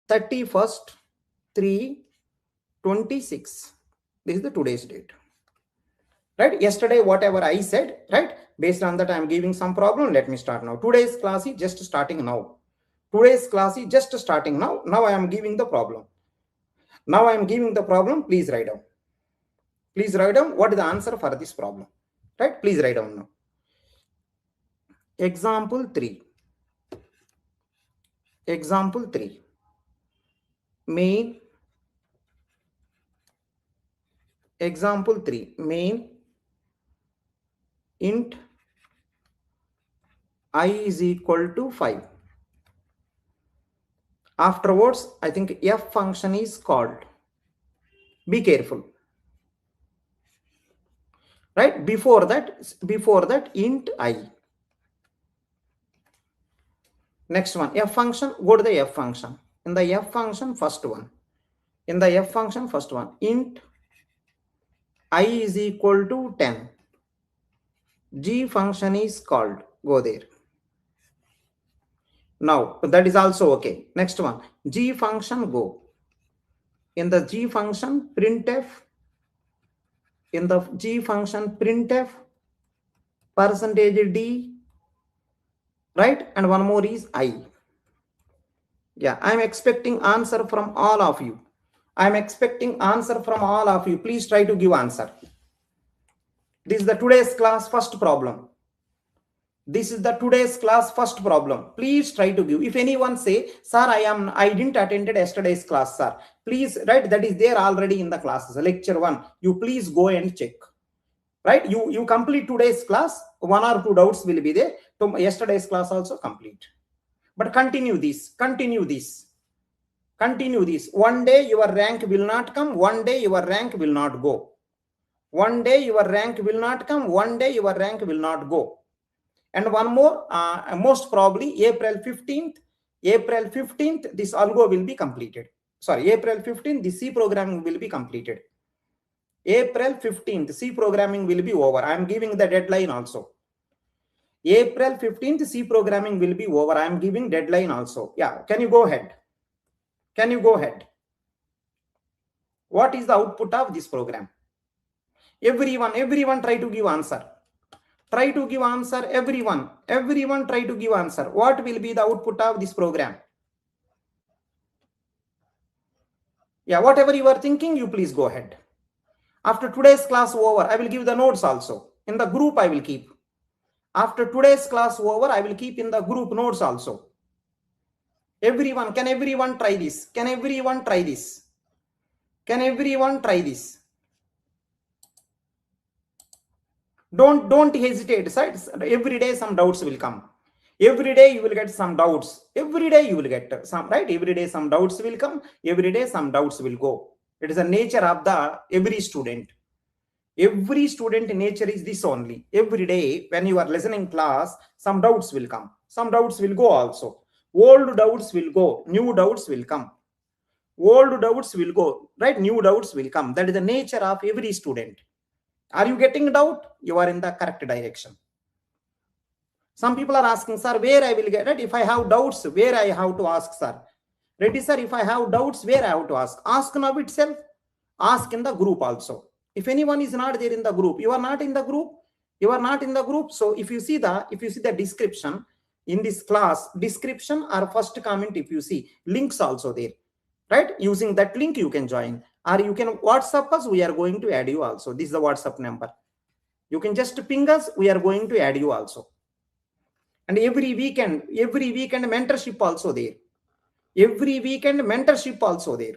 31st 3/26. This is the today's date. Right? Yesterday, whatever I said, right? Based on that, I am giving some problem. Let me start now. Today's class is just starting now. Today's class is just starting now. Now I am giving the problem. Now I am giving the problem. Please write down. Please write down what is the answer for this problem. Right? Please write down now. Example 3. Example 3. Main. Example 3. Main int I is equal to 5. Afterwards, I think f function is called. Be careful. Right? Before that int I. Next one, f function, go to the f function. In the f function, first one. In the f function, first one, int I is equal to 10. G function is called. Go there. Now, that is also okay. Next one, G function, go. In the G function, printf. In the G function, printf, %d, right? And one more is I. Yeah, I'm expecting answer from all of you. I'm expecting answer from all of you. Please try to give answer. This is the today's class first problem. This is the today's class first problem. Please try to give. If anyone say, sir, I didn't attend yesterday's class, sir. Please, right? That is there already in the classes. Lecture 1. You please go and check. Right? You complete today's class. 1 or 2 doubts will be there. So yesterday's class also complete. But continue this. Continue this. Continue this. One day your rank will not come. One day your rank will not go. One day your rank will not come. One day your rank will not go. And one more, most probably April 15th, this algo will be completed. Sorry, April 15th, the C programming will be completed. April 15th, C programming will be over. I am giving the deadline also. April 15th, C programming will be over. I am giving deadline also. Yeah, can you go ahead? Can you go ahead? What is the output of this program? Everyone try to give answer. Try to give answer, everyone. Everyone try to give answer. What will be the output of this program? Yeah, whatever you are thinking, you please go ahead. After today's class over, I will give the notes also. In the group, I will keep. After today's class over, I will keep in the group notes also. Everyone, can everyone try this? Can everyone try this? Can everyone try this? Don't hesitate. Every day some doubts will come. Every day you will get some doubts. Every day you will get some, right? Every day some doubts will come. Every day some doubts will go. It is the nature of the every student. Every student nature is this only. Every day when you are listening class, some doubts will come. Some doubts will go also. Old doubts will go. New doubts will come. Old doubts will go, right? New doubts will come. That is the nature of every student. Are you getting doubt? You are in the correct direction. Some people are asking, sir, where I will get it? If I have doubts, where I have to ask, sir? Ready, sir? If I have doubts, where I have to ask? Ask now itself. Ask in the group also. If anyone is not there in the group, you are not in the group. You are not in the group. So if you see the description in this class, description or first comment, if you see links also there, right? Using that link, you can join. Or you can WhatsApp us. We are going to add you also. This is the WhatsApp number. You can just ping us. We are going to add you also. And every weekend mentorship also there. Every weekend mentorship also there.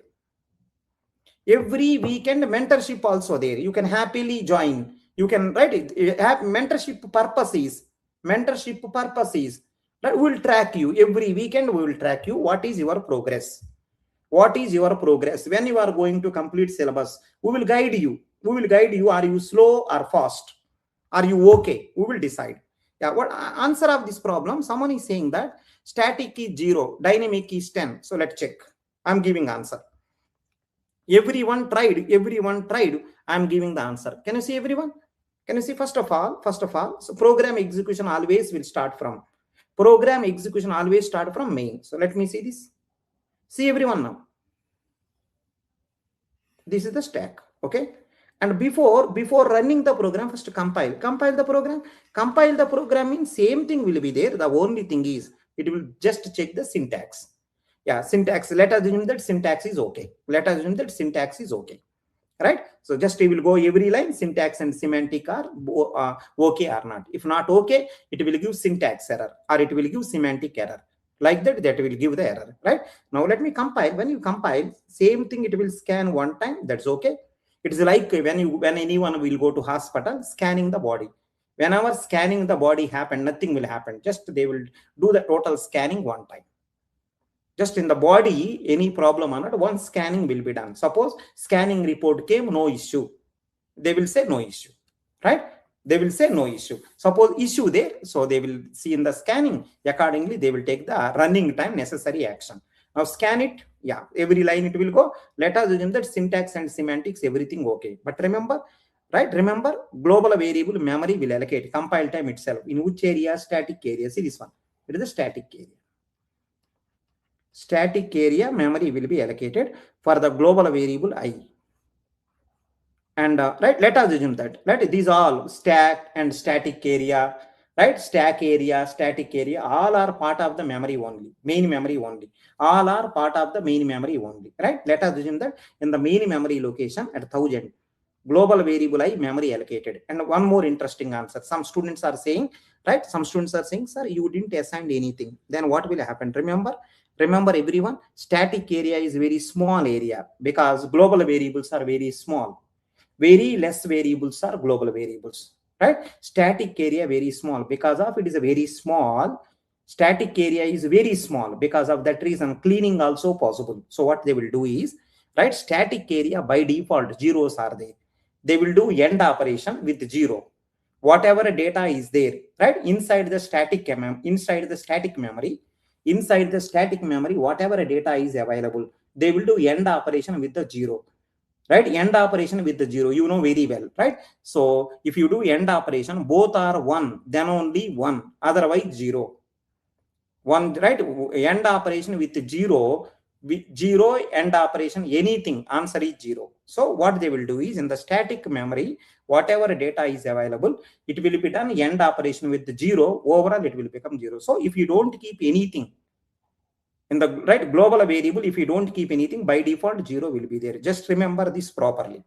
Every weekend mentorship also there. You can happily join. You can write it. Have mentorship purposes. Mentorship purposes. That will track you. Every weekend we will track you. What is your progress? What is your progress? When you are going to complete syllabus, we will guide you. We will guide you. Are you slow or fast? Are you okay? We will decide. Yeah, what answer of this problem? Someone is saying that static is 0, dynamic is 10. So let's check. I'm giving answer. Everyone tried. I'm giving the answer. Can you see everyone? Can you see first of all, so program execution always will start from main. So let me see this. See everyone now. This is the stack. Okay. And before running the program, first compile the program means same thing will be there. The only thing is it will just check the syntax. Yeah, syntax. Let us assume that syntax is okay. Right? So just we will go every line, syntax and semantic are okay or not. If not okay, it will give syntax error or it will give semantic error. Like that will give the error. Right? Now let me compile. When you compile, same thing it will scan one time. That's okay. It is like when anyone will go to hospital, scanning the body. Whenever scanning the body happen, nothing will happen. Just they will do the total scanning one time. Just in the body, any problem or not, one scanning will be done. Suppose scanning report came, no issue. They will say no issue, right? They will say no issue. Suppose issue there, so they will see in the scanning. Accordingly, they will take the running time necessary action. Now scan it. Yeah, every line it will go. Let us assume that syntax and semantics, everything okay. But remember, right? Remember, global variable memory will allocate compile time itself. In which area? Static area. See this one. It is the static area. Static area memory will be allocated for the global variable I. And right, let us assume that, right, these all stack and static area, right, stack area, static area, all are part of the memory only, main memory only. All are part of the main memory only, right? Let us assume that in the main memory location at 1000, global variable I memory allocated. And one more interesting answer. Some students are saying, right, some students are saying, sir, you didn't assign anything. Then what will happen? Remember everyone, static area is very small area because global variables are very small. Very less variables are global variables, right? Static area very small. Because of it is a very small, static area is very small. Because of that reason, cleaning also possible. So what they will do is, right, static area by default zeros are there. They will do end operation with 0. Whatever data is there, right, inside the static memory, whatever data is available, they will do end operation with the 0. Right, end operation with the 0, you know very well, right? So if you do end operation, both are 1, then only 1, otherwise 0. 1, right? End operation with 0, end operation, anything, answer is 0. So what they will do is, in the static memory, whatever data is available, it will be done end operation with 0, overall it will become 0. So if you don't keep anything in the right global variable, if you don't keep anything, by default 0 will be there. Just remember this properly.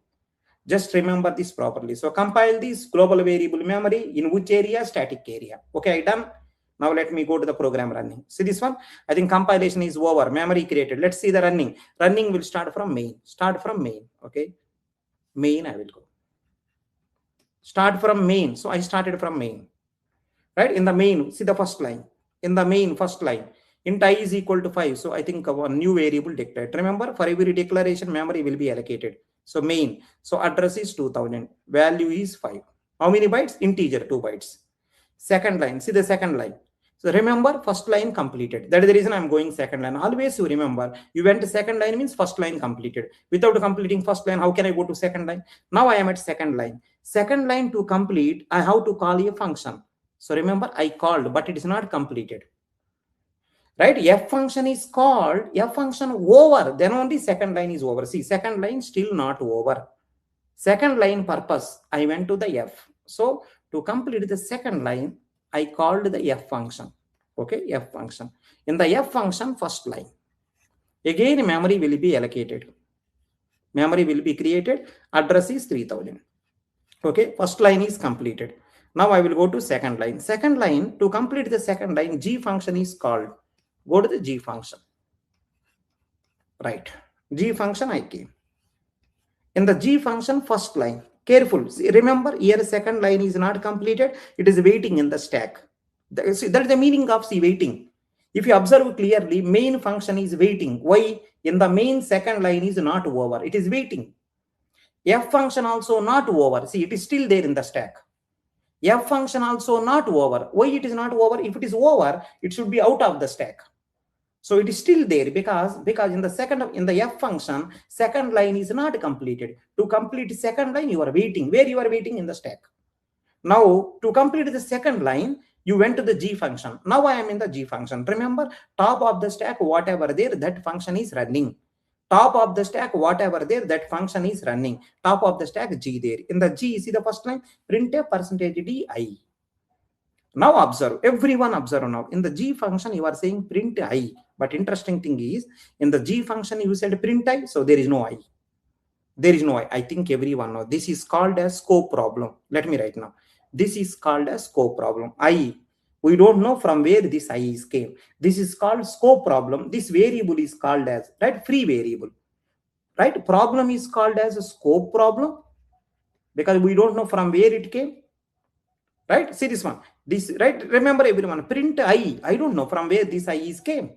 So compile this global variable memory in which area? Static area. Okay, done. Now let me go to the program running. See this one? I think compilation is over. Memory created. Let's see the running. Running will start from main. Okay. Main I will go. Start from main. So I started from main. Right? In the main, see the first line. In the main first line, int I is equal to 5. So I think a new variable declared. Remember, for every declaration, memory will be allocated. So main. So address is 2000. Value is 5. How many bytes? Integer 2 bytes. Second line. See the second line. So remember, first line completed. That is the reason I'm going second line. Always you remember, you went to second line means first line completed. Without completing first line, how can I go to second line? Now I am at second line. Second line to complete, I have to call a function. So remember, I called, but it is not completed. Right? F function is called, F function over, then only second line is over. See, second line still not over. Second line purpose, I went to the F. So to complete the second line, I called the F function. Okay, F function. In the F function, first line. Again, memory will be allocated. Memory will be created. Address is 3000. Okay, first line is completed. Now I will go to second line. Second line, to complete the second line, G function is called. Go to the G function. Right. G function I came. In the G function, first line. Careful. See, remember, here second line is not completed. It is waiting in the stack. See, that is the meaning of waiting. If you observe clearly, main function is waiting. Why? In the main second line is not over. It is waiting. F function also not over. See, it is still there in the stack. F function also not over. Why it is not over? If it is over, it should be out of the stack. So it is still there because in the F function, second line is not completed. To complete second line, you are waiting. Where you are waiting? In the stack. Now to complete the second line, You went to the G function. Now I am in the G function. Remember, top of the stack, whatever there, that function is running. Top of the stack, whatever there, that function is running. Top of the stack, G there. In the G, see the first line, printf %di. Now observe, everyone observe now. In the G function, you are saying print I. But interesting thing is, in the G function, you said print I, so there is no I. There is no I. I think everyone knows. This is called as scope problem. Let me write now. This is called as scope problem. I. We don't know from where this I is came. This is called scope problem. This variable is called as, right, free variable. Right? Problem is called as a scope problem because we don't know from where it came. Right? See this one. This, right? Remember everyone. Print I. I don't know from where this I is came.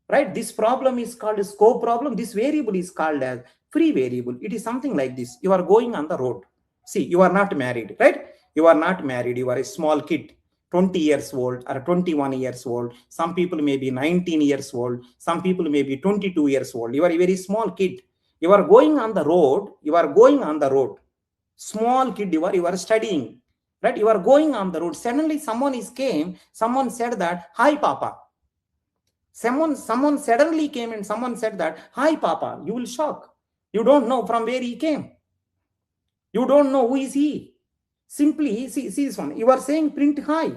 Right? This problem is called a scope problem. This variable is called as free variable. It is something like this. You are going on the road. See, you are not married, right? You are not married. You are a small kid, 20 years old or 21 years old. Some people may be 19 years old. Some people may be 22 years old. You are a very small kid. You are going on the road. You are going on the road. Small kid, you are studying, right? You are going on the road. Suddenly someone said that, hi, Papa. Someone suddenly came and someone said that, hi, Papa. You will shock. You don't know from where he came. You don't know who is he. Simply, see this one. You are saying print hi.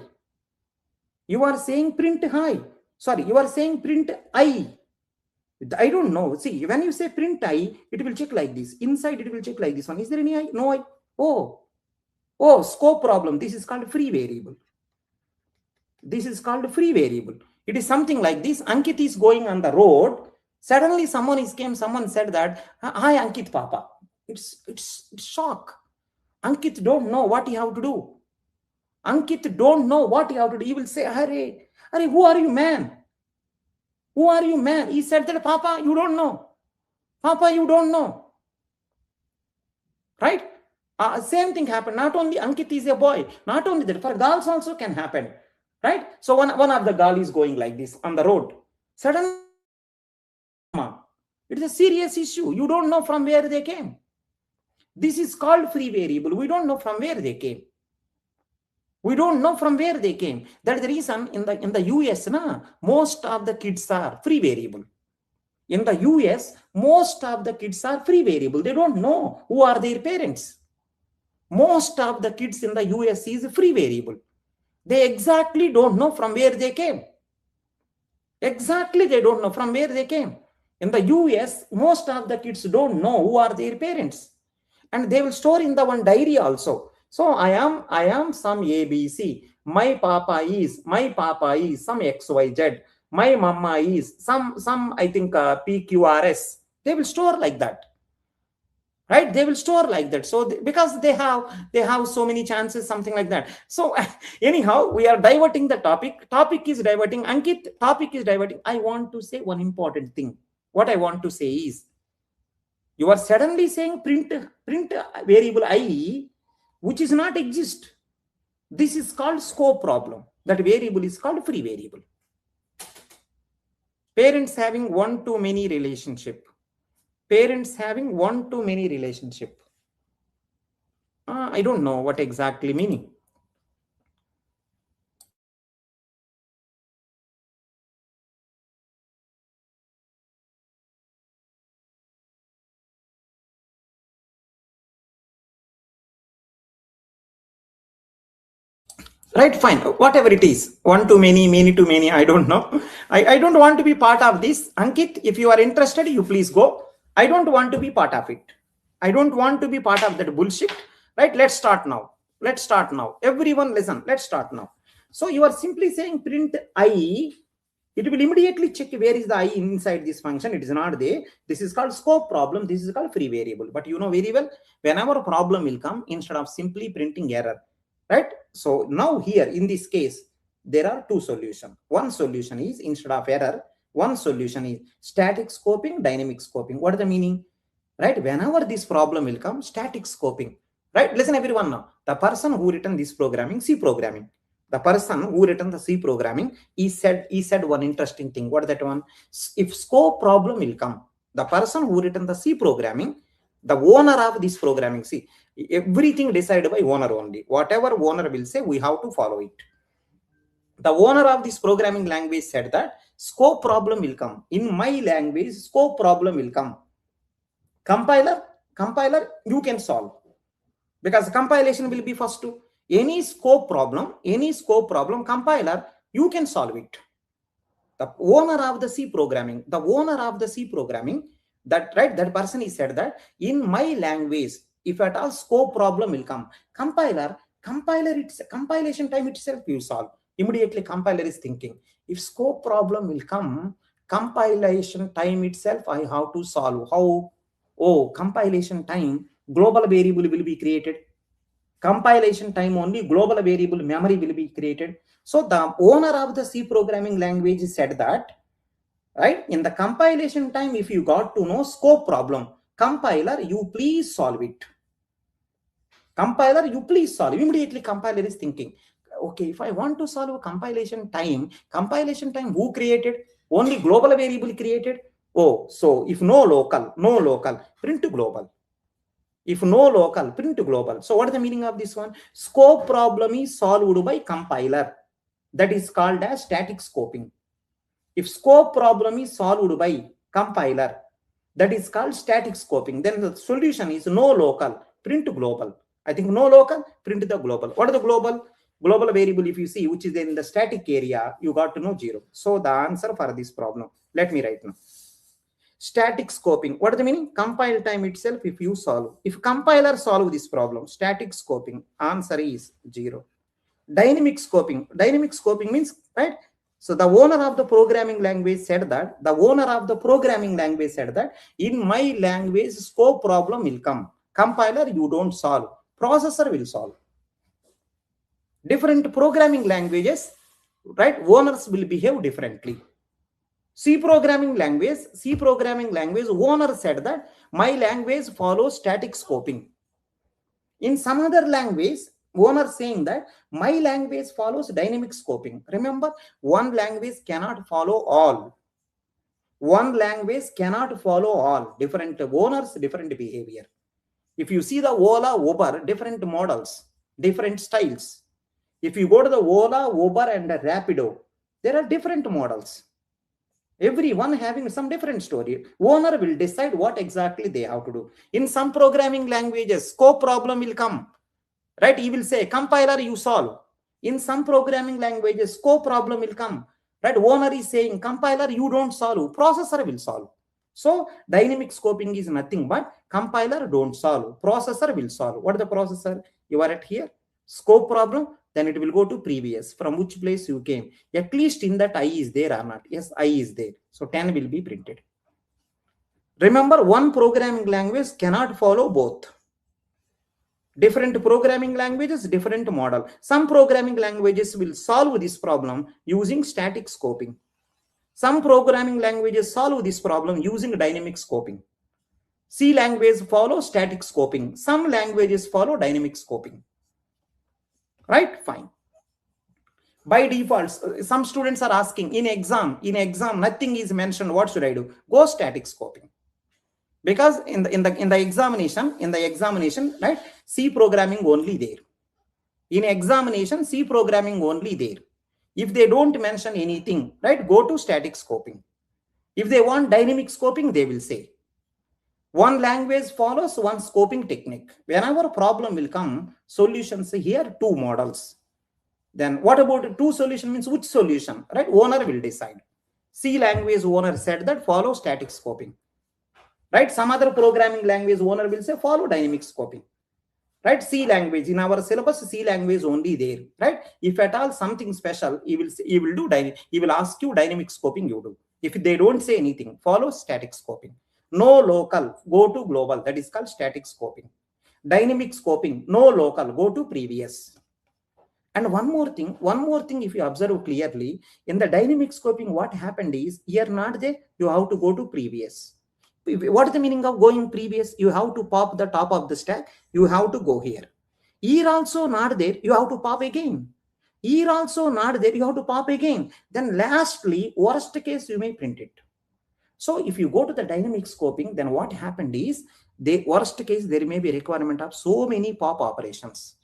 You are saying print hi. Sorry, you are saying print I. I don't know. See, when you say print I, it will check like this. Inside, it will check like this one. Is there any I? No I. Oh, scope problem. This is called free variable. This is called free variable. It is something like this. Ankit is going on the road. Suddenly someone said that, hi, Ankit, Papa. It's shock. Ankit don't know what he have to do. Ankit don't know what he have to do. He will say, Hare, who are you, man? Who are you, man? He said that, Papa, you don't know. Papa, you don't know. Right? Same thing happened. Not only Ankit is a boy. Not only that, for girls also can happen. Right? So one of the girl is going like this on the road. Suddenly, it is a serious issue. You don't know from where they came. This is called free variable. We don't know from where they came. We don't know from where they came. That is the reason in the US, most of the kids are free variable. In the US, most of the kids are free variable. They don't know who are their parents. Most of the kids in the US is free variable. They exactly don't know from where they came. Exactly, they don't know from where they came. In the US, most of the kids don't know who are their parents. And they will store in the one diary also. So I am some ABC. My papa is some XYZ. My mama is some I think PQRS. They will store like that. Right? They will store like that. So because they have so many chances, something like that. So anyhow, we are diverting the topic. Topic is diverting. Ankit, topic is diverting. I want to say one important thing. What I want to say is, you are suddenly saying print variable I, which is not exist. This is called scope problem. That variable is called free variable. Parents having one-to-many relationship. Parents having one-to-many relationship. I don't know what exactly meaning. Right, fine. Whatever it is, one to many, many to many, I don't know. I don't want to be part of this. Ankit, if you are interested, you please go. I don't want to be part of it. I don't want to be part of that bullshit. Right, let's start now. Let's start now. Everyone listen, let's start now. So you are simply saying print I. It will immediately check where is the I inside this function. It is not there. This is called scope problem. This is called free variable. But you know very well, whenever a problem will come, instead of simply printing error, right? So now here in this case, there are two solutions. One solution is, instead of error, one solution is static scoping, dynamic scoping. What is the meaning? Right? Whenever this problem will come, static scoping. Right? Listen everyone now. The person who written this programming, C programming. The person who written the C programming, he said one interesting thing. What is that one? If scope problem will come, the person who written the C programming, the owner of this programming, see, everything decided by owner only. Whatever owner will say, we have to follow it. The owner of this programming language said that scope problem will come. In my language, scope problem will come. Compiler, you can solve. Because compilation will be first to any scope problem, compiler, you can solve it. The owner of the C programming, that person is said that in my language, if at all scope problem will come, compilation time itself you solve. Immediately compiler is thinking, if scope problem will come, compilation time itself I have to solve. How? Oh, compilation time, global variable will be created. Compilation time only, global variable memory will be created. So the owner of the C programming language said that, right, in the compilation time, if you got to know scope problem, compiler, you please solve it. Compiler, you please solve. Immediately compiler is thinking, okay, if I want to solve compilation time, who created? Only global variable created. Oh, so if no local, print to global. If no local, print to global. So what is the meaning of this one? Scope problem is solved by compiler. That is called as static scoping. If scope problem is solved by compiler, that is called static scoping. Then the solution is no local, print to global. I think no local, print the global. What is the global? Global variable, if you see, which is in the static area, you got to know 0. So the answer for this problem, let me write now. Static scoping. What is the meaning? Compile time itself if you solve. If compiler solve this problem, static scoping, answer is 0. Dynamic scoping. Dynamic scoping means, right? So the owner of the programming language said that, in my language, scope problem will come. Compiler, you don't solve. Processor will solve. Different programming languages, right? Owners will behave differently. C programming language, owner said that my language follows static scoping. In some other language, owner saying that my language follows dynamic scoping. Remember, one language cannot follow all. Different owners, different behavior. If you see the Ola, Uber, different models, different styles. If you go to the Ola, Uber and Rapido, there are different models. Everyone having some different story. Owner will decide what exactly they have to do. In some programming languages, scope problem will come. Right? He will say, compiler, you solve. In some programming languages, scope problem will come. Right? Owner is saying, compiler, you don't solve. Processor will solve. So dynamic scoping is nothing but compiler don't solve. Processor will solve. What is the processor? You are at here. Scope problem. Then it will go to previous, from which place you came. At least in that I is there or not. Yes, I is there. So 10 will be printed. Remember, one programming language cannot follow both. Different programming languages, different model. Some programming languages will solve this problem using static scoping. Some programming languages solve this problem using dynamic scoping. C language follow static scoping. Some languages follow dynamic scoping. Right? Fine. By default, some students are asking, in exam, nothing is mentioned. What should I do? Go static scoping. Because in the examination, right, C programming only there. In examination, C programming only there. If they don't mention anything, right, go to static scoping. If they want dynamic scoping, they will say. One language follows one scoping technique. Whenever a problem will come, solutions here, 2 models. Then what about 2 solution means which solution, right? Owner will decide. C language owner said that follow static scoping. Right? Some other programming language owner will say follow dynamic scoping. Right? C language, in our syllabus, C language only there. Right? If at all something special, he will ask you dynamic scoping, you do. If they don't say anything, follow static scoping. No local, go to global. That is called static scoping. Dynamic scoping, no local, go to previous. And one more thing, if you observe clearly, in the dynamic scoping, what happened is, here not there, you have to go to previous. What is the meaning of going previous? You have to pop the top of the stack. You have to go here. Here also not there, you have to pop again. Here also not there, you have to pop again. Then lastly, worst case, you may print it. So if you go to the dynamic scoping, then what happened is, the worst case, there may be requirement of so many pop operations.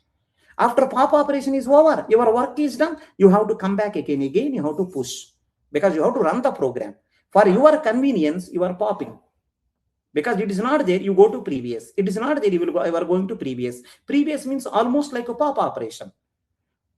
After pop operation is over, your work is done, you have to come back again, you have to push, because you have to run the program. For your convenience, you are popping. Because it is not there, you go to previous. It is not there, you are going to previous. Previous means almost like a pop operation.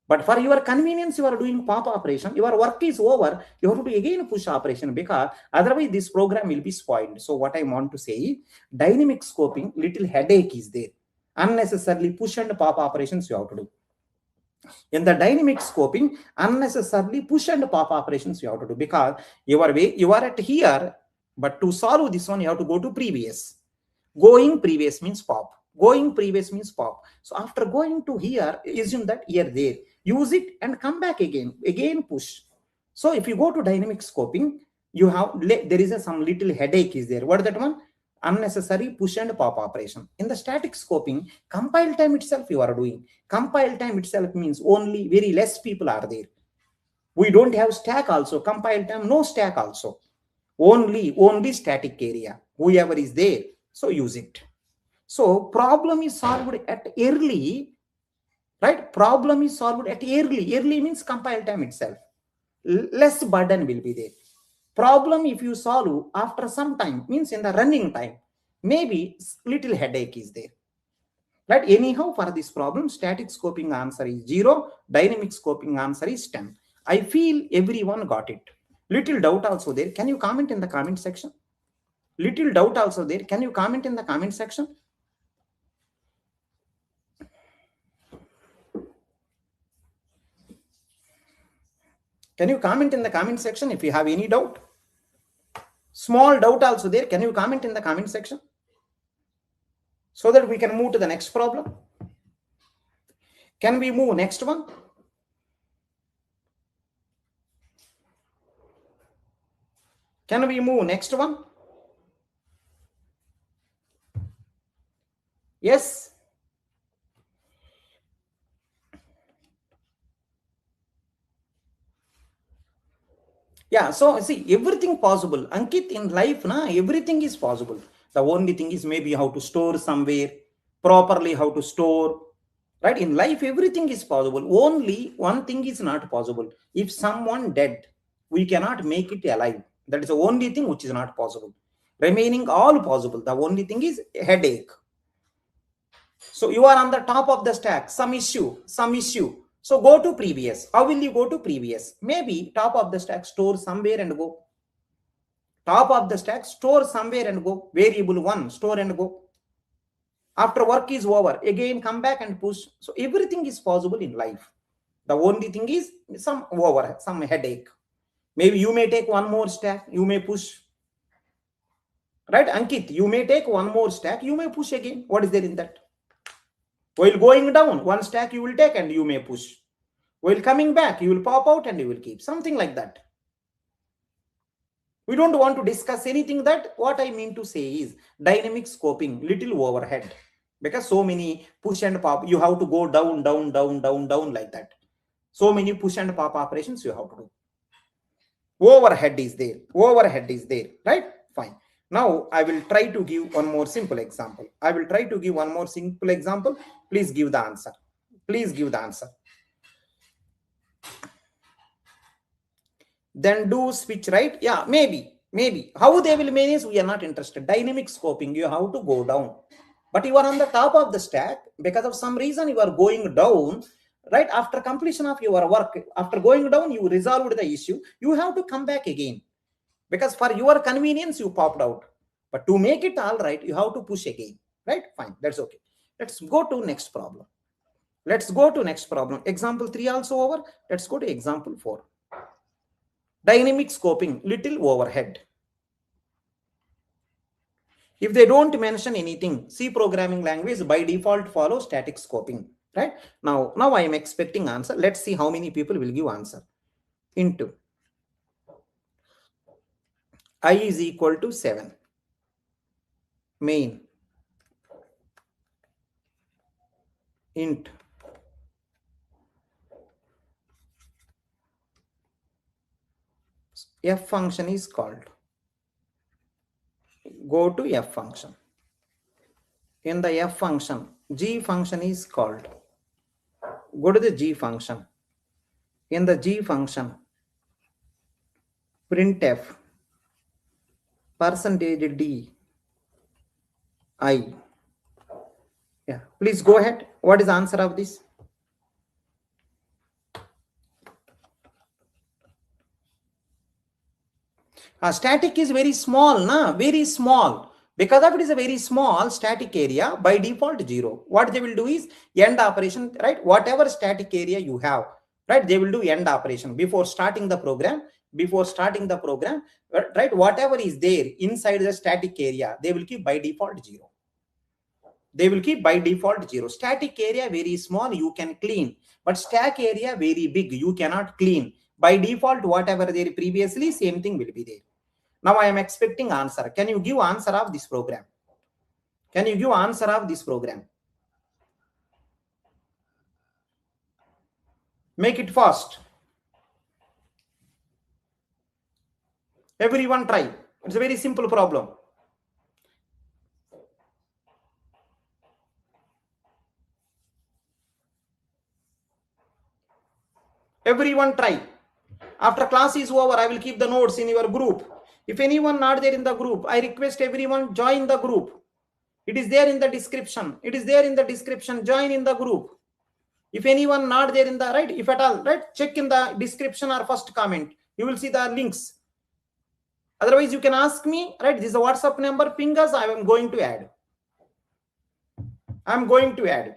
But for your convenience, you are doing pop operation. Your work is over. You have to again push operation, because otherwise this program will be spoiled. So what I want to say, dynamic scoping, little headache is there. Unnecessarily push and pop operations you have to do. In the dynamic scoping, unnecessarily push and pop operations you have to do, because you are at here, but to solve this one, you have to go to previous. Going previous means pop. Going previous means pop. So after going to here, assume that here, there. Use it and come back again. Again push. So if you go to dynamic scoping, you have, there is some little headache is there. What is that one? Unnecessary push and pop operation. In the static scoping, compile time itself you are doing. Compile time itself means only very less people are there. We don't have stack also. Compile time, no stack also. Only static area. Whoever is there, so use it. So problem is solved at early, right? Problem is solved at early. Early means compile time itself. Less burden will be there. Problem if you solve after some time, means in the running time, maybe little headache is there. Right? Anyhow, for this problem, static scoping answer is 0, dynamic scoping answer is 10. I feel everyone got it. Little doubt also there. Can you comment in the comment section? Little doubt also there. Can you comment in the comment section? Can you comment in the comment section if you have any doubt? Small doubt also there. Can you comment in the comment section? So that we can move to the next problem. Can we move next one? Can we move next one? Yes. Yeah, so see, everything possible. Ankit, in life, everything is possible. The only thing is maybe how to store somewhere, properly how to store. Right? In life, everything is possible. Only one thing is not possible. If someone dead, we cannot make it alive. That is the only thing which is not possible. Remaining all possible. The only thing is headache. So you are on the top of the stack, some issue. So go to previous. How will you go to previous? Maybe top of the stack, store somewhere and go. Top of the stack, store somewhere and go. Variable 1, store and go. After work is over, again come back and push. So everything is possible in life. The only thing is some headache. Maybe you may take one more stack, you may push. Right, Ankit, you may take one more stack, you may push again. What is there in that? While going down, one stack you will take and you may push. While coming back, you will pop out and you will keep. Something like that. We don't want to discuss anything that. What I mean to say is dynamic scoping, little overhead. Because so many push and pop, you have to go down like that. So many push and pop operations you have to do. Overhead is there, right? Fine. Now I will try to give one more simple example. Please give the answer. Then do switch, right? Yeah, maybe. How they will manage, we are not interested. Dynamic scoping, you have to go down. But you are on the top of the stack. Because of some reason, you are going down. Right? After completion of your work, after going down, you resolved the issue. You have to come back again. Because for your convenience, you popped out. But to make it all right, you have to push again. Right? Fine. That's okay. Let's go to next problem. Example 3 also over. Let's go to example 4. Dynamic scoping, little overhead. If they don't mention anything, C programming language by default follows static scoping. Right? Now I am expecting answer. Let's see how many people will give answer. Into I is equal to 7. Main int f function is called. Go to f function. In the f function, g function is called. Go to the G function. In the G function, printf percentage D I. Yeah, please go ahead. What is the answer of this? Static is very small, na? Very small. Because of it is a very small static area, by default 0. What they will do is end operation, right? Whatever static area you have, right? They will do end operation before starting the program. Before starting the program, right? Whatever is there inside the static area, they will keep by default 0. They will keep by default 0. Static area very small, you can clean. But stack area very big, you cannot clean. By default, whatever there previously, same thing will be there. Now I am expecting answer. Can you give answer of this program? Can you give answer of this program? Make it fast. Everyone try. It's a very simple problem. Everyone try. After class is over, I will keep the notes in your group. If anyone not there in the group, I request everyone join the group. It is there in the description. It is there in the description. Join in the group. If anyone not there in the, right, if at all, right, check in the description or first comment. You will see the links. Otherwise, you can ask me, right? This is a WhatsApp number. Ping us. I am going to add. I'm going to add.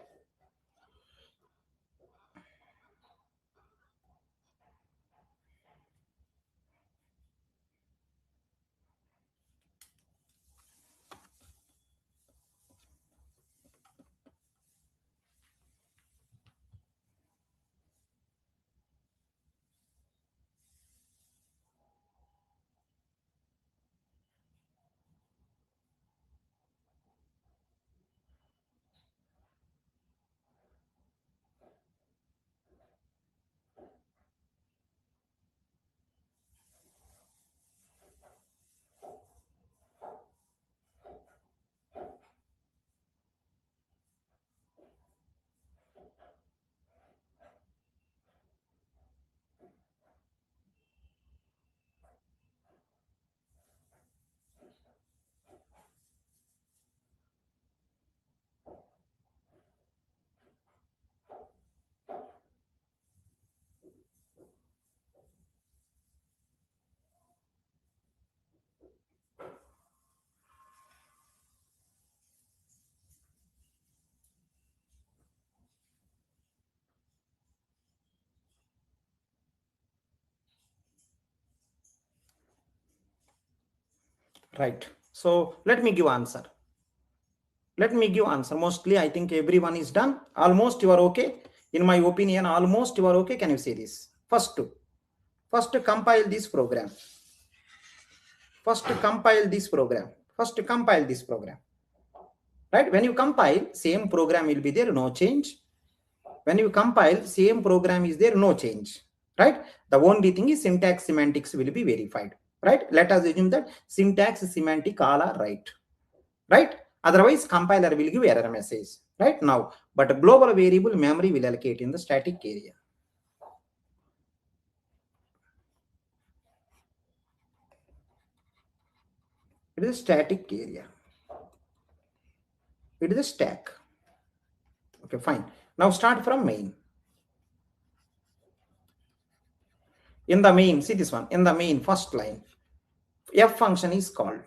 Right. So let me give answer. Let me give answer. Mostly, I think everyone is done. Almost you are okay. In my opinion, almost you are okay. Can you say this? First, compile this program. First, compile this program. First, compile this program. Right? When you compile, same program will be there, no change. When you compile, same program is there, no change. Right? The only thing is syntax semantics will be verified. Right? Let us assume that syntax, semantic, all are right. Right? Otherwise, compiler will give error message. Right now, but a global variable memory will allocate in the static area. It is a static area. It is a stack. Okay, fine. Now start from main. In the main, see this one. In the main, first line, f function is called.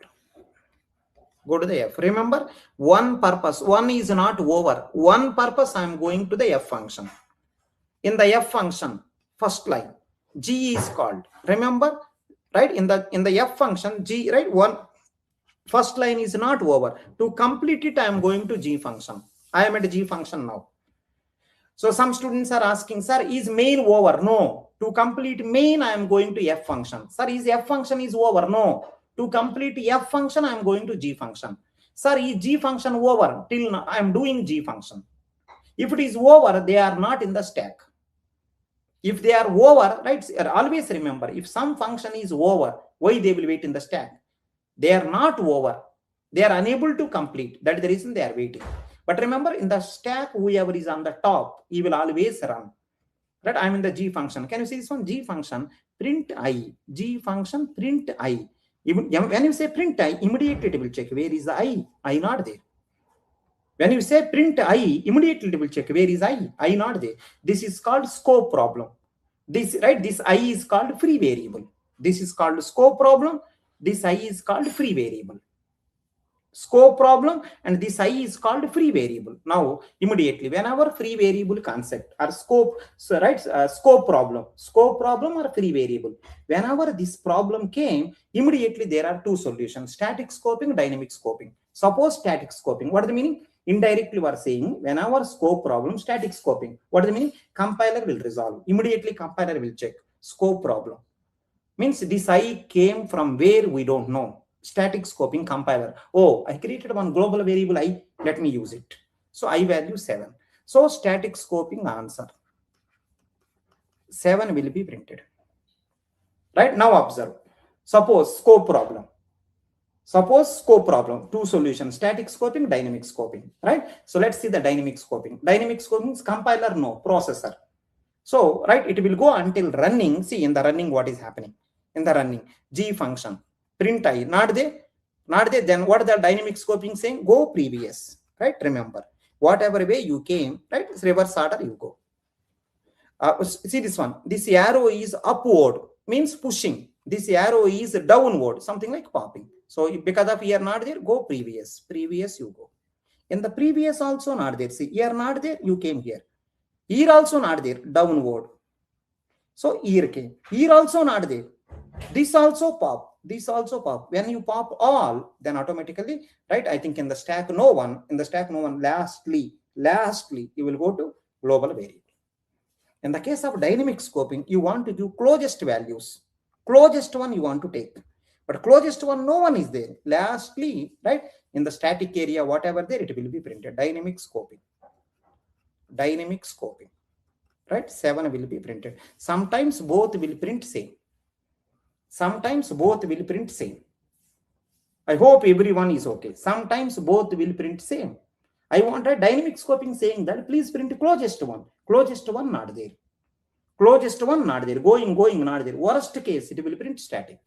Go to the f. Remember, one purpose. One is not over. One purpose, I am going to the f function. In the f function, first line, g is called. Remember, right? In the f function, g, right? One first line is not over. To complete it, I am going to g function. I am at g function now. So some students are asking, sir, is main over? No. To complete main, I am going to f function. Sir, is f function is over? No. To complete f function, I am going to g function. Sir, is g function over? Till now, I am doing g function. If it is over, they are not in the stack. If they are over, right? Always remember, if some function is over, why they will wait in the stack? They are not over. They are unable to complete. That is the reason they are waiting. But remember, in the stack, whoever is on the top, he will always run. Right? I'm in the G function. Can you see this one? G function, print I. G function, print I. Even when you say print I, immediately it will check where is the I. I not there. When you say print I, immediately it will check where is I. I not there. This is called scope problem. This, right? This I is called free variable. This is called scope problem. This I is called free variable. Scope problem, and this I is called free variable. Now, immediately, whenever free variable concept or scope, so right, scope problem or free variable, whenever this problem came, immediately there are two solutions: static scoping, dynamic scoping. Suppose static scoping, what is the meaning? Indirectly, we are saying whenever scope problem, static scoping. What is the meaning? Compiler will resolve. Immediately, compiler will check. Scope problem means this I came from where we don't know. Static scoping, compiler. Oh, I created one global variable I. Let me use it. So I value 7. So static scoping answer 7 will be printed. Right now, observe. Suppose scope problem. Suppose scope problem, two solutions: static scoping, dynamic scoping. Right. So let's see the dynamic scoping. Dynamic scoping is compiler, no processor. So right, it will go until running. See in the running what is happening. In the running, G function, print I, not there, then what the dynamic scoping saying? Go previous, right? Remember, whatever way you came, right? It's reverse order you go. See this one, this arrow is upward, means pushing. This arrow is downward, something like popping. So because of here not there, go previous you go. In the previous also not there. See, here not there, you came here. Here also not there, downward. So here came. Here also not there. This also pop. This also pop. When you pop all, then automatically, right? I think in the stack no one. In the stack no one. Lastly, you will go to global variable. In the case of dynamic scoping, you want to give closest values. Closest one you want to take. But closest one, no one is there. Lastly, right? In the static area, whatever there, it will be printed. Dynamic scoping. Dynamic scoping. Right? 7 will be printed. Sometimes both will print same. Sometimes both will print same. I hope everyone is okay. Sometimes both will print same. I want a dynamic scoping saying that please print closest one. Closest one not there. Closest one not there. Going not there. Worst case, it will print static.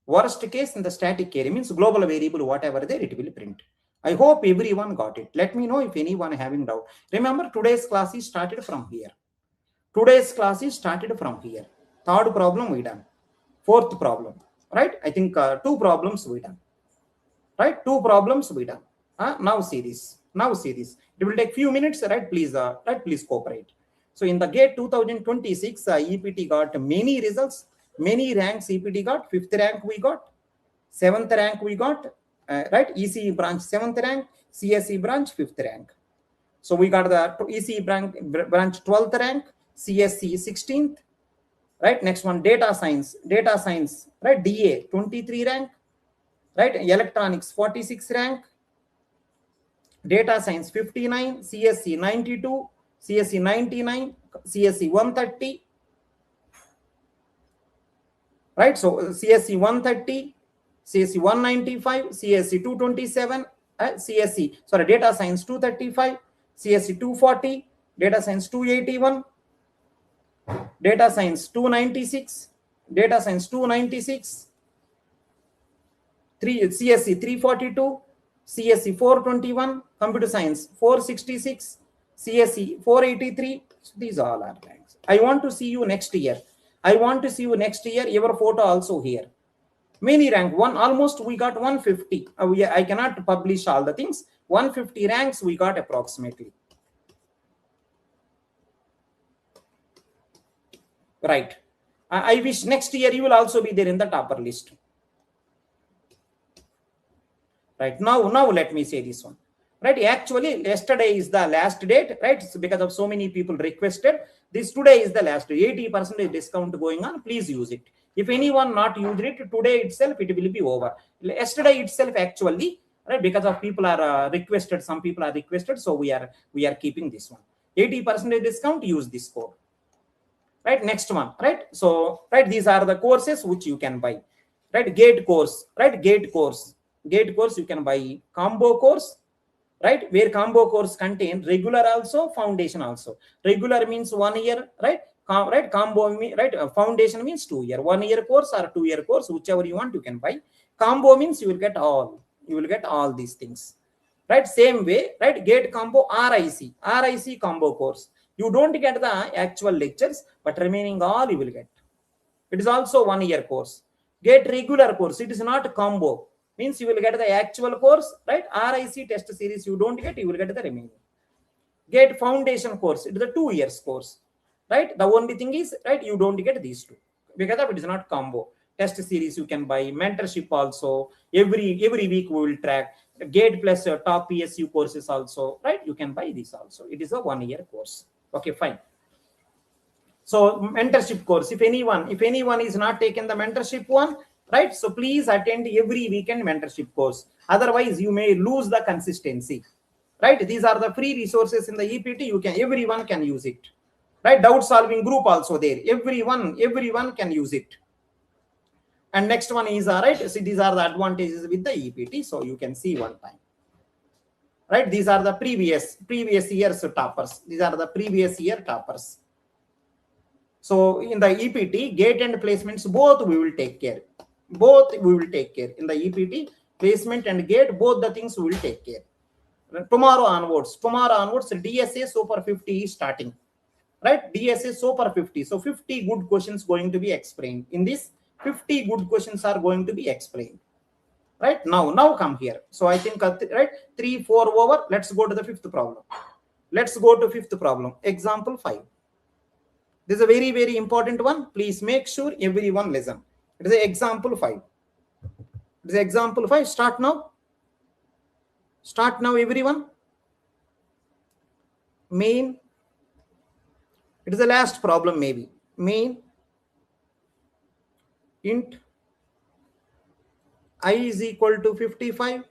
Worst case in the static area means global variable, whatever there, it will print. I hope everyone got it. Let me know if anyone having doubt. Remember, today's class is started from here. Today's class is started from here. Third problem we done. Fourth problem, right? I think 2 problems we done, right? 2 problems we done. Now see this. It will take few minutes, right? Please cooperate. So in the GATE 2026, EPT got many results, many ranks. EPT got 5th rank we got, 7th rank we got, right? ECE branch 7th rank, CSE branch 5th rank. So we got the ECE branch 12th rank, CSE 16th. Right, next one, data science, right, DA 23 rank, right, electronics 46 rank, data science 59, CSE 92, CSE 99, CSE 130, right? So CSE 130, CSE 195, CSE 227, CSE, sorry, data science 235, CSE 240, data science 281, data science 296, data science 296, CSE 342, CSE 421, computer science 466, CSE 483. So these all are ranks. I want to see you next year. Your photo also here. Many rank, almost we got 150. I cannot publish all the things. 150 ranks we got approximately. Right. I wish next year you will also be there in the topper list. Right. Now let me say this one. Right. Actually, yesterday is the last date. Right. So because of so many people requested, today is the last 80% discount going on. Please use it. If anyone not used it today itself, it will be over. Yesterday itself, actually, right, because of people are requested. Some people are requested, so we are keeping this one. 80% discount. Use this code. Right, next one, right? So, right, these are the courses which you can buy. Right, GATE course, right? GATE course you can buy combo course, right? Where combo course contain regular also, foundation also. Regular means 1 year, right? Right, combo right, foundation means 2 year, 1 year course or 2 year course, whichever you want you can buy. Combo means you will get all these things, right? Same way, right? Gate combo RIC combo course, you don't get the actual lectures, but remaining all you will get. It is also 1 year course. Get regular course, it is not combo, means you will get the actual course, right? RIC test series you don't get, you will get the remaining. Get foundation course, it is a 2 years course, right? The only thing is, right, you don't get these two because of it is not combo. Test series you can buy, mentorship also, every week we will track. Gate plus top PSU courses also, right? You can buy this also. It is a 1 year course. Okay, fine. So mentorship course, if anyone is not taken the mentorship one, right? So please attend every weekend mentorship course. Otherwise, you may lose the consistency, right? These are the free resources in the EPT. Everyone can use it, right? Doubt solving group also there. Everyone can use it. And next one is right. See, these are the advantages with the EPT. So you can see one time, right? These are the previous year's toppers. These are the previous year toppers. So in the EPT, gate and placements, both we will take care. Both we will take care. In the EPT, placement and gate, both the things we will take care. Tomorrow onwards, DSA Super 50 is starting. Right? DSA Super 50. So 50 good questions going to be explained. In this, 50 good questions are going to be explained. Right? Now come here. So I think, right, 3, 4 over. Let's go to the fifth problem. Let's go to fifth problem. Example 5. This is a very, very important one. Please make sure everyone listen. It is example 5. It is example 5. Start now. Start now, everyone. Main. It is the last problem, maybe. Main int I is equal to 55.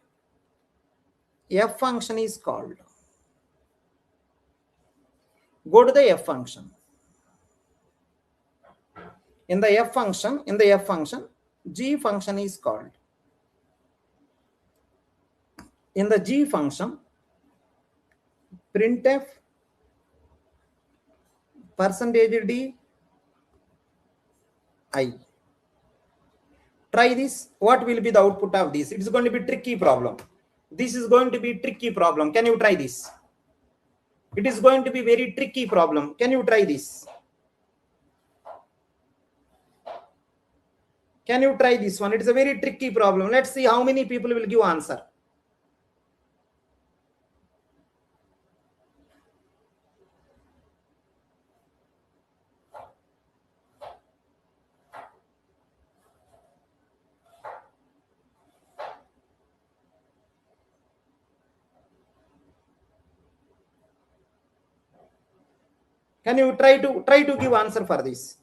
F function is called. Go to the F function. In the F function, G function is called. In the G function, printf %d I. Try this. What will be the output of this? It is going to be tricky problem. This is going to be tricky problem. Can you try this? It is going to be very tricky problem. Can you try this? Can you try this one? It is a very tricky problem. Let's see how many people will give answer. Can you try to give answer for this?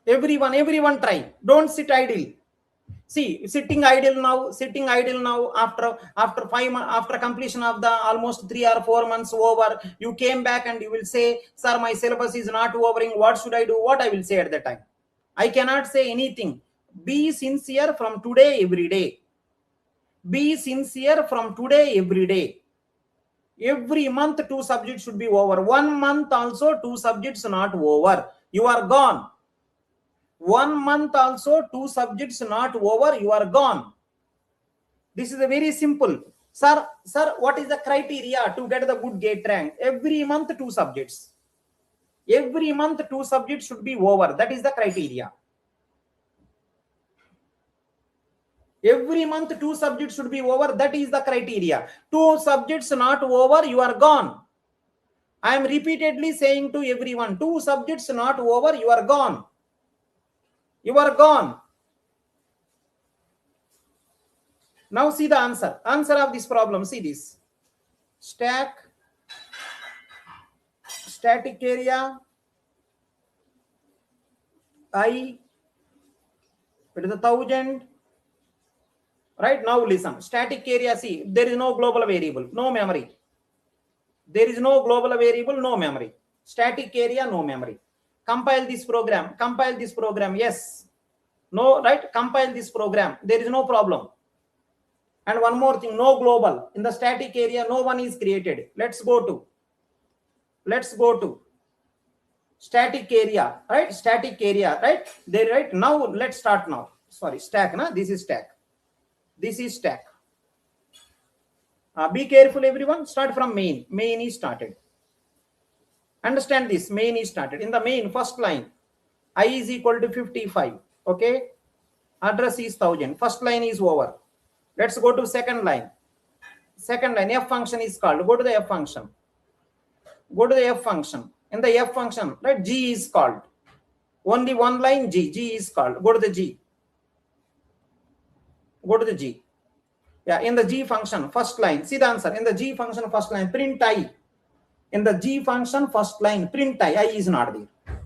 Everyone try. Don't sit idle. See, sitting idle now after 5 months, after completion of the almost 3 or 4 months over, you came back and you will say, sir, my syllabus is not overing. What should I do? What I will say at that time? I cannot say anything. Be sincere from today every day. Be sincere from today every day. Every month 2 subjects should be over. 1 month also 2 subjects not over. You are gone. 1 month also 2 subjects not over. You are gone. This is a very simple. Sir, what is the criteria to get the good gate rank? Every month 2 subjects. Every month 2 subjects should be over. That is the criteria. Every month 2 subjects should be over. That is the criteria. 2 subjects not over, you are gone. I am repeatedly saying to everyone, 2 subjects not over, you are gone. You are gone. Now see the answer. Answer of this problem. See this. Static area I, it is 1000. Right, now listen. Static area, see, there is no global variable, no memory. There is no global variable, no memory. Static area, no memory. Compile this program, yes. No, right, compile this program, there is no problem. And one more thing, no global. In the static area, no one is created. Let's go to static area, right? Static area, right? There, right? Now let's start now. Sorry, stack, na? This is stack. This is stack. Be careful, everyone. Start from main. Main is started. Understand this. Main is started. In the main, first line, I is equal to 55. Okay. Address is 1000. First line is over. Let's go to second line. Second line, F function is called. Go to the F function. Go to the F function. In the F function, right, G is called. Only one line, G is called. Go to the G. Go to the G. Yeah, in the G function, first line, see the answer. In the G function, first line, print I. In the G function, first line, print I is not there.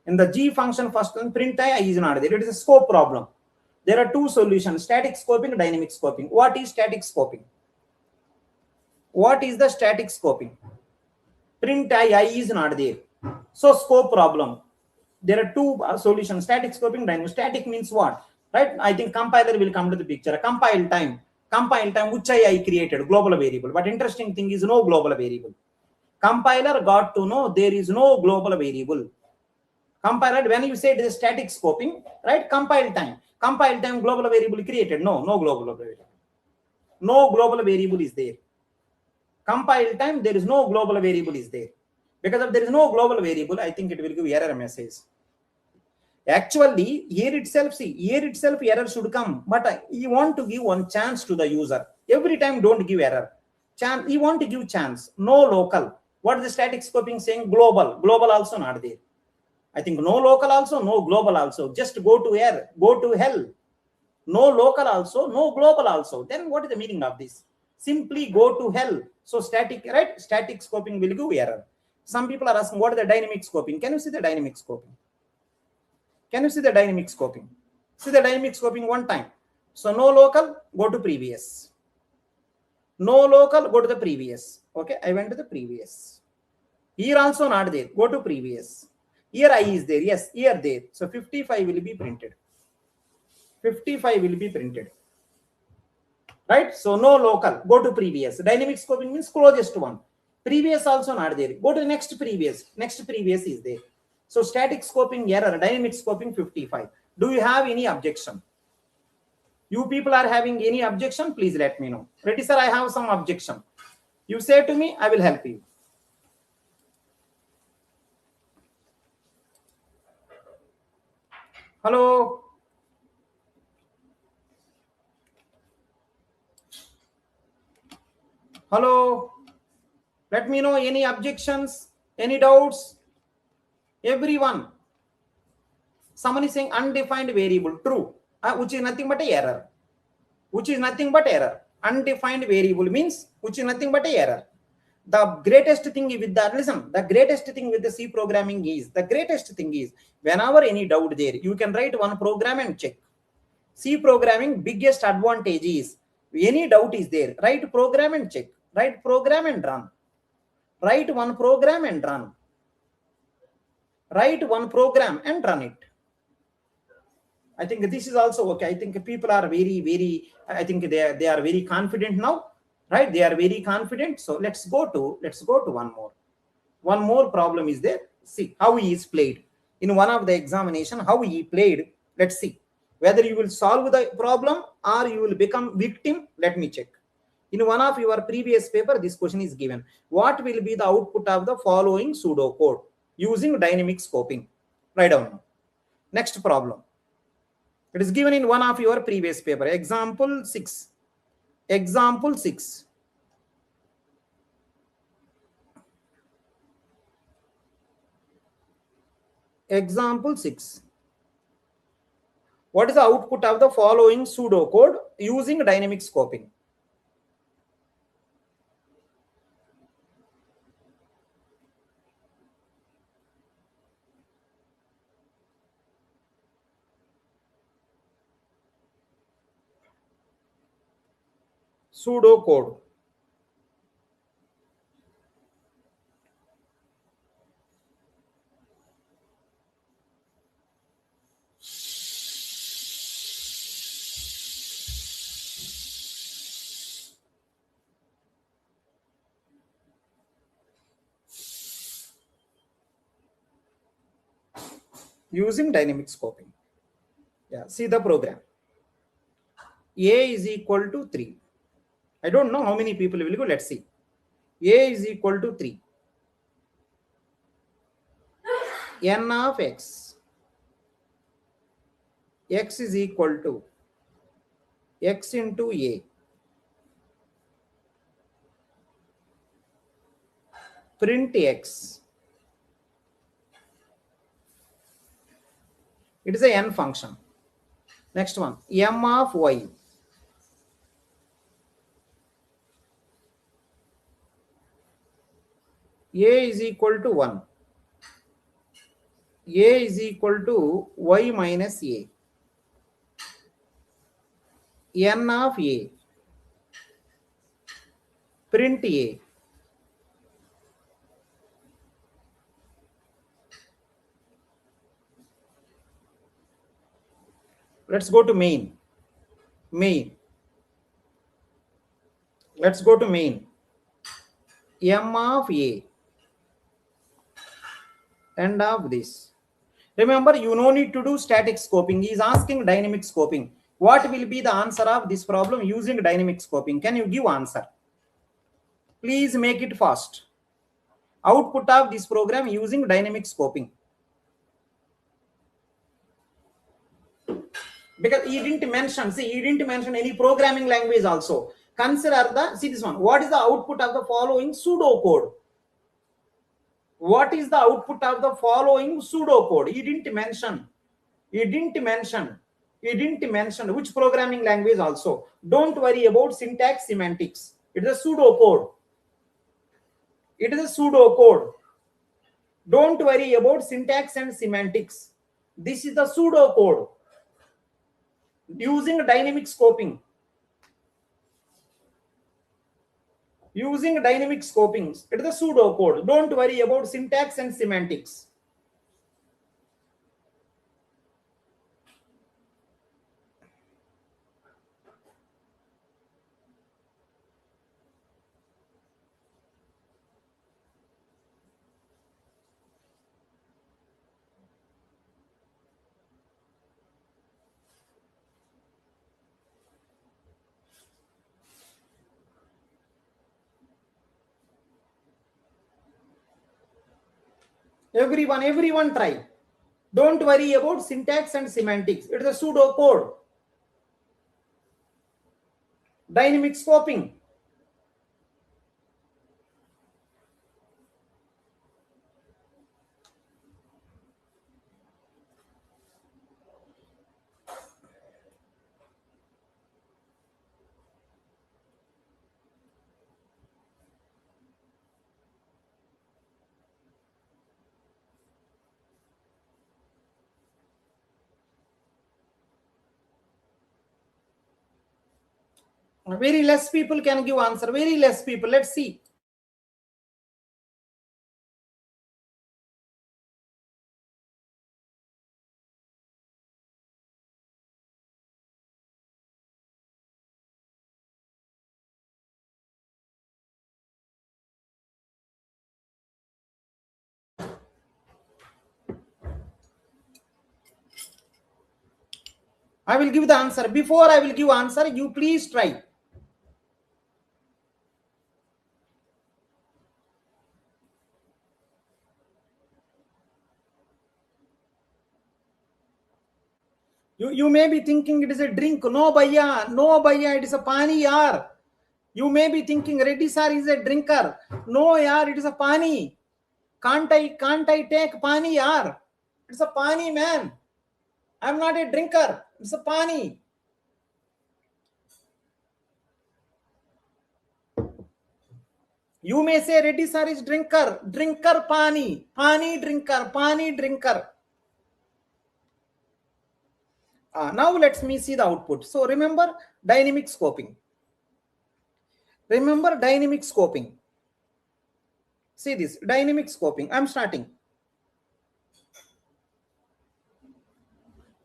In the G function, first line, print I is not there. It is a scope problem. There are two solutions, static scoping, dynamic scoping. What is static scoping? What is the static scoping? Print I is not there. So scope problem. There are two solutions, static scoping, dynamic. Static means what? Right? I think compiler will come to the picture. Compile time, which I created, global variable. But interesting thing is no global variable. Compiler got to know there is no global variable. Compiler, when you say it is static scoping, right? Compile time, global variable created. No global variable. No global variable is there. Compile time, there is no global variable is there. Because if there is no global variable, I think it will give error message. Actually, here itself error should come, but you want to give one chance to the user. Every time don't give error. You want to give chance. No local. What is the static scoping saying? Global also not there. I think no local also, no global also. Just go to error, go to hell. No local also, no global also. Then what is the meaning of this? Simply go to hell. So static, right? Static scoping will give error. Some people are asking, what is the dynamic scoping? Can you see the dynamic scoping? Can you see the dynamic scoping? See the dynamic scoping one time. So no local, go to previous. No local, go to the previous. Okay, I went to the previous. Here also not there. Go to previous. Here I is there. Yes, here there. So 55 will be printed. 55 will be printed. Right? So no local. Go to previous. Dynamic scoping means closest one. Previous also not there. Go to next previous. Next previous is there. So static scoping error, dynamic scoping 55. Do you have any objection? You people are having any objection? Please let me know. Reddy sir, I have some objection. You say to me, I will help you. Hello. Hello. Let me know any objections, any doubts. Everyone. Someone is saying undefined variable. True. Which is nothing but a error. Which is nothing but error. Undefined variable means which is nothing but a error. The greatest thing with the, listen, the greatest thing with the C programming is, whenever any doubt there, you can write one program and check. C programming biggest advantage is, any doubt is there, write program and check. Write program and run. Write one program and run. Write one program and run it. I think this is also okay. I think people are very, I think they are very confident now, right? They are very confident. So let's go to one more. One more problem is there. See how he is played. In one of the examination, how he played. Let's see whether you will solve the problem or you will become victim. Let me check. In one of your previous paper, this question is given. What will be the output of the following pseudocode using dynamic scoping? Write down. Next problem. It is given in one of your previous paper. Example 6. Example 6. Example 6. What is the output of the following pseudocode using dynamic scoping? pseudo code. Using dynamic scoping. Yeah, see the program. A is equal to 3. I don't know how many people will go. Let's see. A is equal to 3. N of x. X is equal to x into A. Print x. It is a n function. Next one. M of y. A is equal to 1. A is equal to y minus A. N of A. Print A. Let's go to main. Main. Let's go to main. M of A. End of this. Remember, you no need to do static scoping. He is asking dynamic scoping. What will be the answer of this problem using dynamic scoping? Can you give answer? Please make it fast. Output of this program using dynamic scoping. Because he didn't mention, see, he didn't mention any programming language also. Consider the, see this one. What is the output of the following pseudocode? What is the output of the following pseudocode? He didn't mention. He didn't mention. He didn't mention which programming language also. Don't worry about syntax semantics. It is a pseudocode. It is a pseudocode. Don't worry about syntax and semantics. This is the pseudocode using dynamic scoping. Using dynamic scoping. It is a pseudocode. Don't worry about syntax and semantics. Everyone try. Don't worry about syntax and semantics. It is a pseudocode. Dynamic scoping. Very less people can give answer. Very less people. Let's see. I will give the answer. Before I will give answer, you please try. You may be thinking it is a drink. No, bhaiya. No, bhaiya. It is a pani, yaar. You may be thinking Reddy sir is a drinker. No, yaar. It is a pani. Can't I take pani, yaar? It's a pani, man. I'm not a drinker. It's a pani. You may say Reddy sir is drinker. Drinker pani. Pani drinker. Pani drinker. Now let me see the output. So remember dynamic scoping. Remember dynamic scoping. See this, dynamic scoping. I'm starting.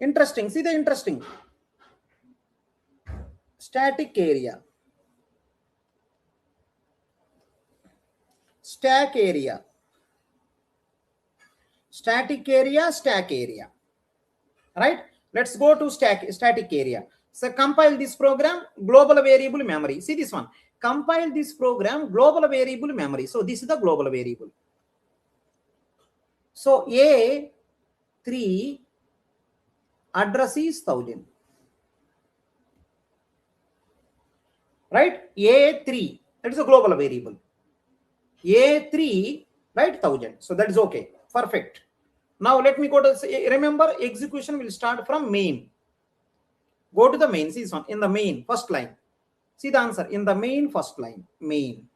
Interesting. See the interesting. Static area. Stack area. Static area, stack area. Right? Let's go to static area. So compile this program, global variable memory. See this one. Compile this program, global variable memory. So this is the global variable. So A3 address is 1000. Right? A3, that is a global variable. A3, right, 1000. So that is okay. Perfect. Now let me go to, remember, execution will start from main. Go to the main. See this one. In the main, first line. See the answer. In the main, first line. Main.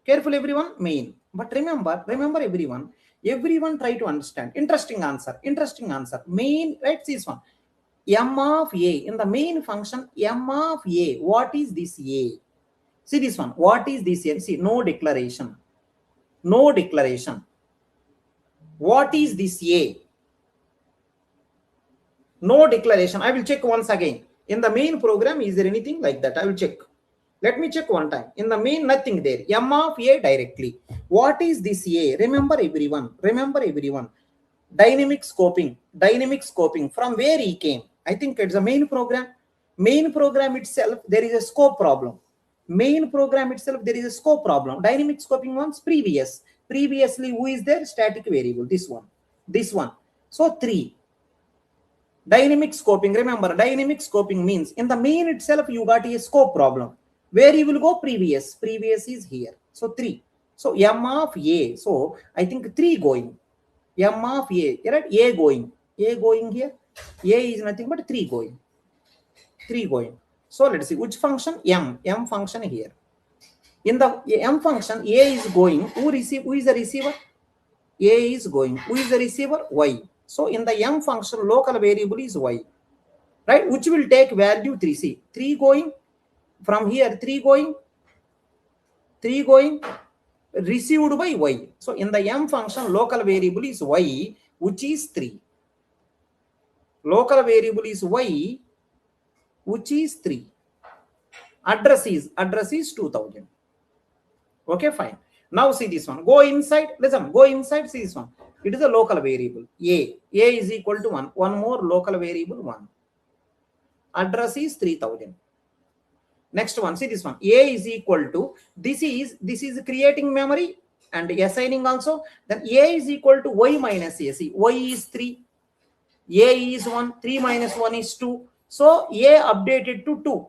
Careful everyone. Main. But remember everyone. Everyone try to understand. Interesting answer. Interesting answer. Main, right? See this one. M of A. In the main function, M of A. What is this A? See this one. What is this A? See, no declaration. No declaration. What is this A? No declaration. I will check once again. In the main program, is there anything like that? I will check. Let me check one time. In the main, nothing there. M of A directly. What is this A? Remember everyone. Remember everyone. Dynamic scoping. Dynamic scoping. From where he came? I think it's a main program. Main program itself, there is a scope problem. Main program itself, there is a scope problem. Dynamic scoping ones previous. Previously, who is there? Static variable. This one. This one. So 3. Dynamic scoping. Remember, dynamic scoping means in the main itself, you got a scope problem. Where you will go? Previous. Previous is here. So 3. So M of A. So I think 3 going. M of A. Right? A going. A going here. A is nothing but 3 going. 3 going. So let's see which function. M function here. In the M function, A is going. Who is the receiver? A is going. Who is the receiver? Y. So in the M function, local variable is Y. Right? Which will take value 3. See, 3 going. From here, 3 going. 3 going. Received by Y. So in the M function, local variable is Y, which is 3. Local variable is Y, which is 3. Address is 2000. Okay, fine. Now see this one. Go inside. Listen, go inside. See this one. It is a local variable. A is equal to 1. One more local variable 1. Address is 3000. Next one. See this one. A is equal to, this is creating memory and assigning also. Then A is equal to Y minus A. See, Y is 3. A is 1. 3 minus 1 is 2. So A updated to 2.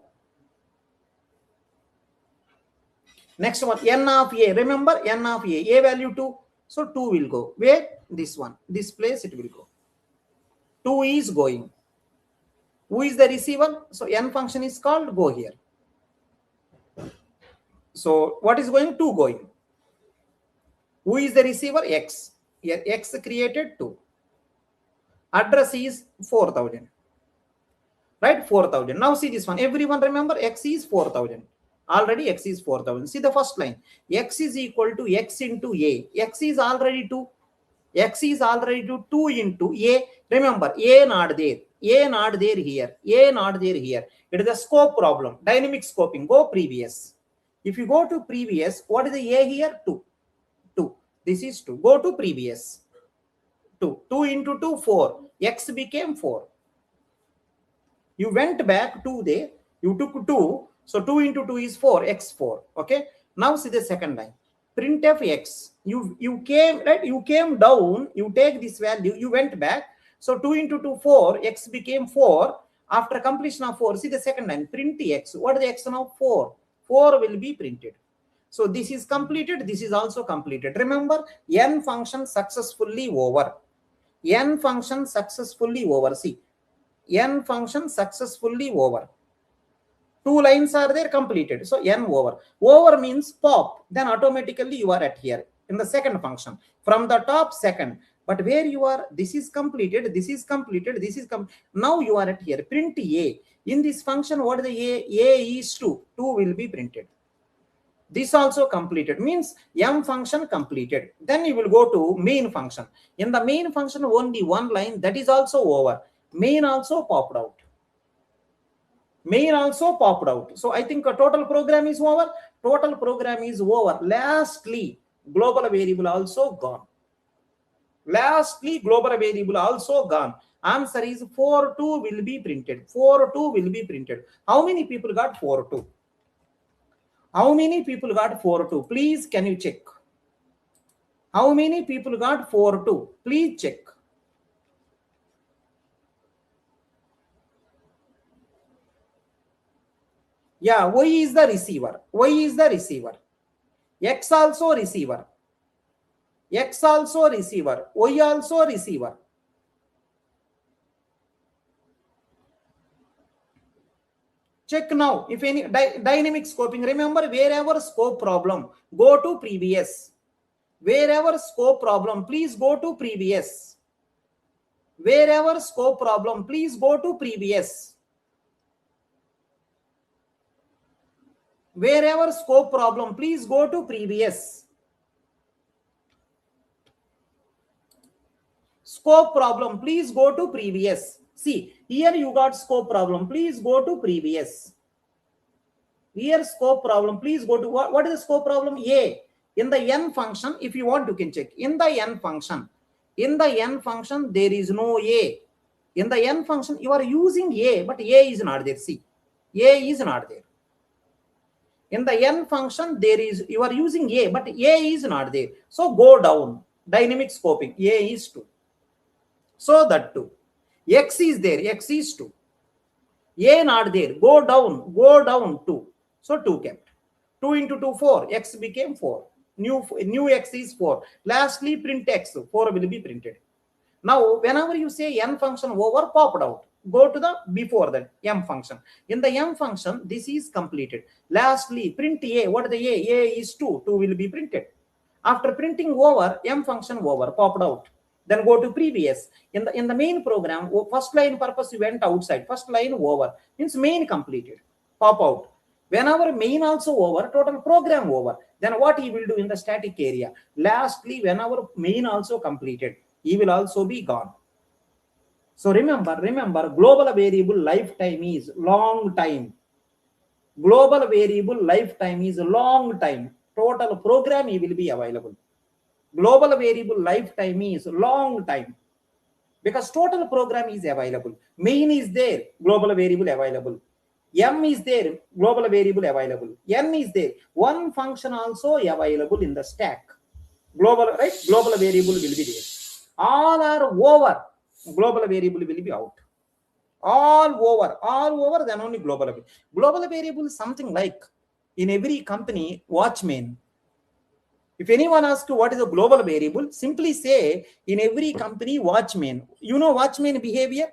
Next one, N of A. Remember N of A value 2. So 2 will go. Where? This one. This place it will go. 2 is going. Who is the receiver? So N function is called. Go here. So what is going? 2 going. Who is the receiver? X. Here X created 2. Address is 4000. Right? 4000. Now see this one. Everyone remember X is 4000. Already X is 4000. See the first line. X is equal to X into A. X is already 2. X is already 2 into A. Remember, A not there. A not there here. A not there here. It is a scope problem. Dynamic scoping. Go previous. If you go to previous, what is the A here? 2. 2. This is 2. Go to previous. 2. 2 into 2, 4. X became 4. You went back 2 there. You took 2. So 2 into 2 is 4. X4. Okay. Now see the second line. Printf X. You came, right? You came down. You take this value. You went back. So 2 into 2, 4. X became 4. After completion of 4, see the second line. Print X. What is the X now? 4. 4 will be printed. So this is completed. This is also completed. Remember, N function successfully over. N function successfully over. See, N function successfully over. 2 lines are there, completed. So N over. Over means pop. Then automatically you are at here in the second function. From the top, second. But where you are, this is completed, this is completed, this is now you are at here, print A. In this function, what is the A is 2 will be printed. This also completed, means M function completed. Then you will go to main function. In the main function, only one line, that is also over. Main also popped out. Main also popped out. So I think a total program is over. Total program is over. Lastly, global variable also gone. Lastly, global variable also gone. Answer is 4.2 will be printed. 4.2 will be printed. How many people got 4.2? How many people got 4.2? Please, can you check? How many people got 4.2? Please check. Yeah, Y is the receiver. Y is the receiver. X also receiver. X also receiver. Y also receiver. Check now. If any dynamic scoping, remember, wherever scope problem, go to previous. Wherever scope problem, please go to previous. Wherever scope problem, please go to previous. Wherever scope problem, please go to previous. Scope problem, please go to previous. See, here you got scope problem, please go to previous. Here scope problem, please go to, what is the scope problem? A. In the n function, if you want, you can check. In the n function, there is no A. In the n function, you are using A, but A is not there. See, A is not there. In the n function, you are using A, but A is not there. So go down. Dynamic scoping, A is 2. So that 2. X is there, X is 2. A not there, go down 2. So 2 kept. 2 into 2, 4. X became 4. New X is 4. Lastly, print X. 4 will be printed. Now, whenever you say n function over, popped out. Go to the before that m function. In the m function, this is completed. Lastly, print A. What is the A? A is 2. 2 will be printed. After printing over, m function over, popped out. Then go to previous. In the main program, first line purpose you went outside. First line over means main completed. Pop out. Whenever main also over, total program over. Then what he will do in the static area? Lastly, whenever main also completed, he will also be gone. So remember, global variable lifetime is long time. Global variable lifetime is long time. Total program he will be available. Global variable lifetime is long time because total program is available. Main is there, global variable available. M is there, global variable available. N is there, one function also available in the stack. Global, right? Global variable will be there. All are over, global variable will be out. All over, then only global variable. Global variable is something like in every company, watchman. If anyone asks you what is a global variable, simply say in every company, watchman. You know watchman behavior?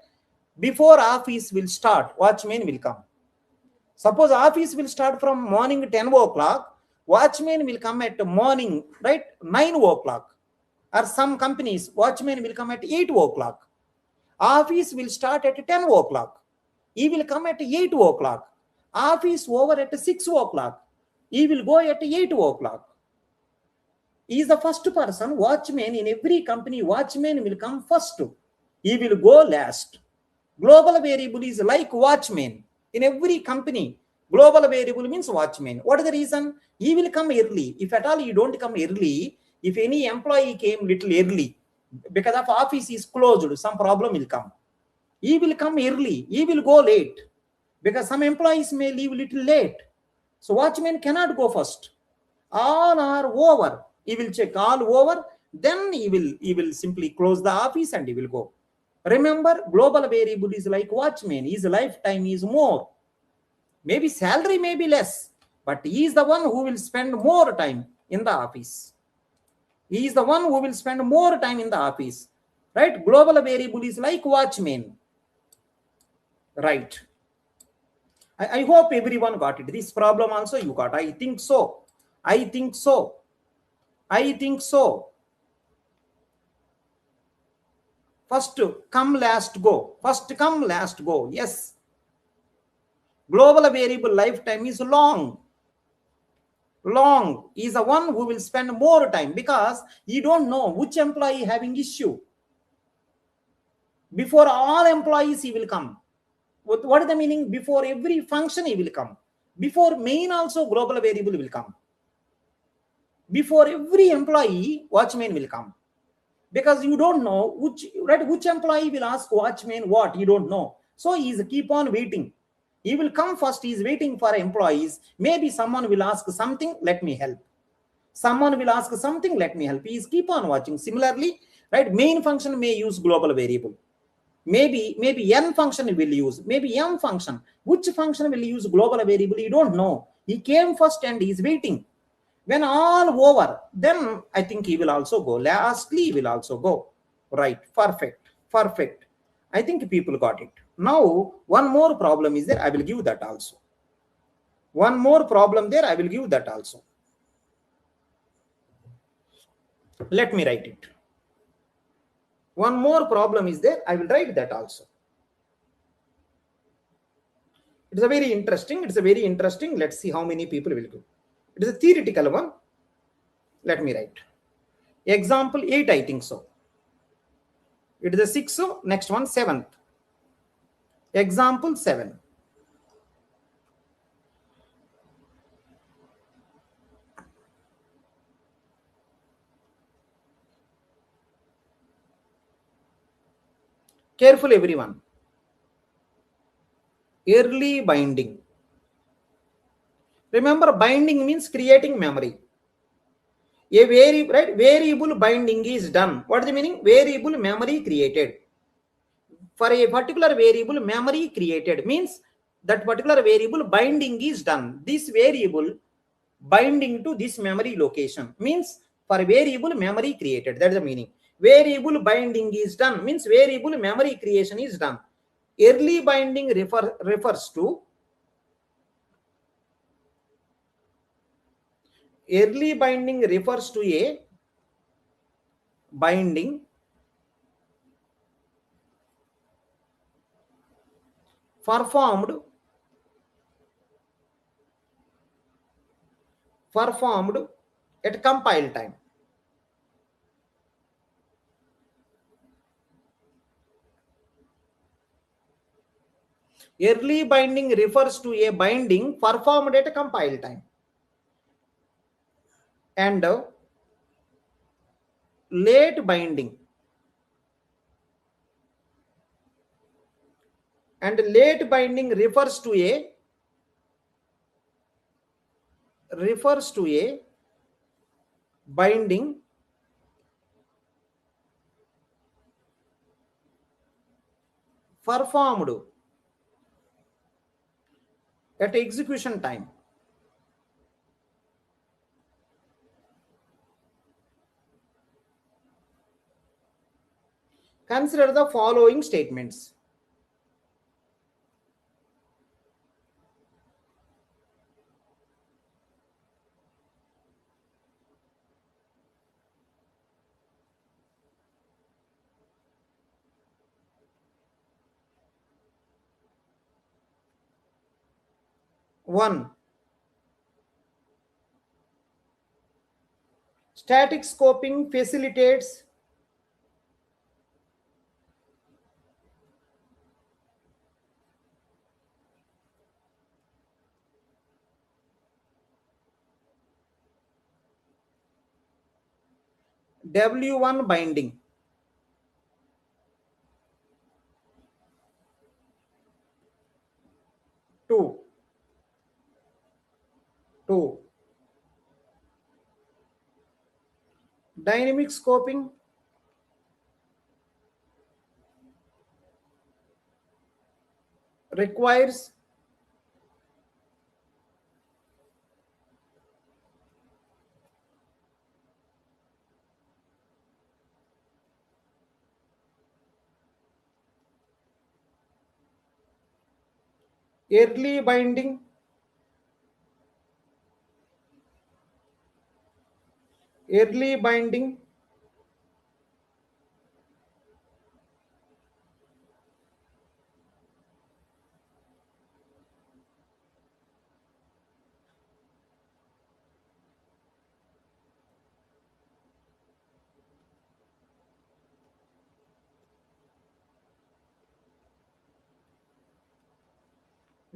Before office will start, watchman will come. Suppose office will start from morning 10 o'clock, watchman will come at morning, right, 9 o'clock. Or some companies, watchman will come at 8 o'clock. Office will start at 10 o'clock. He will come at 8 o'clock. Office over at 6 o'clock. He will go at 8 o'clock. He is the first person, watchman in every company, watchman will come first. He will go last. Global variable is like watchman. In every company, global variable means watchman. What is the reason? He will come early. If at all you don't come early, if any employee came little early, because of office is closed, some problem will come. He will come early. He will go late. Because some employees may leave little late. So watchman cannot go first. All are over. He will check all over. Then he will simply close the office and he will go. Remember, global variable is like watchman. His lifetime is more. Maybe salary may be less, but he is the one who will spend more time in the office. He is the one who will spend more time in the office. Right? Global variable is like watchman. Right. I hope everyone got it. This problem also you got. I think so. I think so. First come, last go. First come, last go. Yes. Global variable lifetime is long. Long is the one who will spend more time because you don't know which employee having issue. Before all employees he will come. What is the meaning? Before every function he will come. Before main also global variable will come. Before every employee, watchman will come. Because you don't know which employee will ask watchman what, you don't know. So he is keep on waiting. He will come first, he is waiting for employees. Maybe someone will ask something, let me help. Someone will ask something, let me help. He is keep on watching. Similarly, right, main function may use global variable. Maybe n function will use, maybe m function. Which function will use global variable, you don't know. He came first and he is waiting. When all over, then I think he will also go. Lastly, he will also go. Right. Perfect. I think people got it. Now, one more problem is there. I will give that also. One more problem there. I will give that also. Let me write it. One more problem is there. I will write that also. It's a very interesting. Let's see how many people will go. It is a theoretical one. Let me write. Example 8, I think so. It is a 6th, next one 7th. Example 7. Careful everyone. Early binding. Remember, binding means creating memory. A variable binding is done. What is the meaning? Variable memory created. For a particular variable, memory created means that particular variable binding is done. This variable binding to this memory location means for variable memory created. That is the meaning. Variable binding is done means variable memory creation is done. Early binding refers to a binding performed at compile time. Early binding refers to a binding performed at a compile time. And late binding refers to a binding performed at execution time. Consider the following statements. One, static scoping facilitates W1 binding. 2. Dynamic scoping requires early binding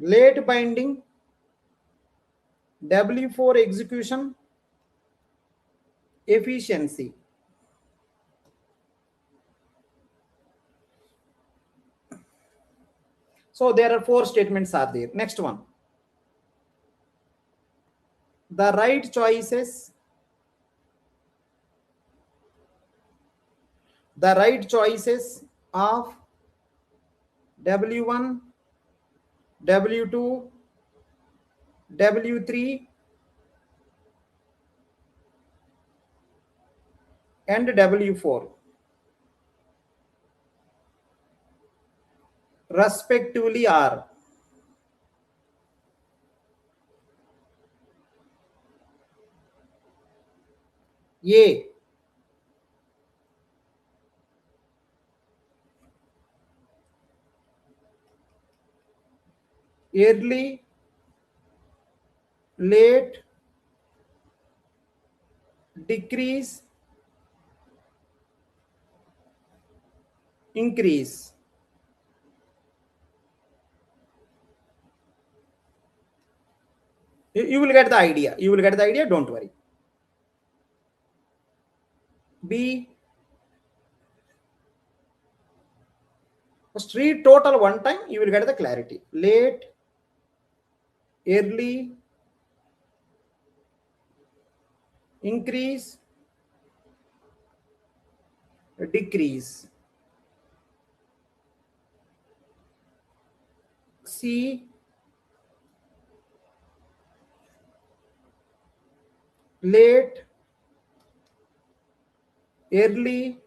late binding, W4 execution efficiency. So there are 4 statements are there. Next one. The right choices of W1, W2, W3 and W4 respectively are A, early, late, decrease, increase. You will get the idea. You will get the idea. Don't worry. B, first read total one time. You will get the clarity. Late, early, increase, decrease. C, late, early,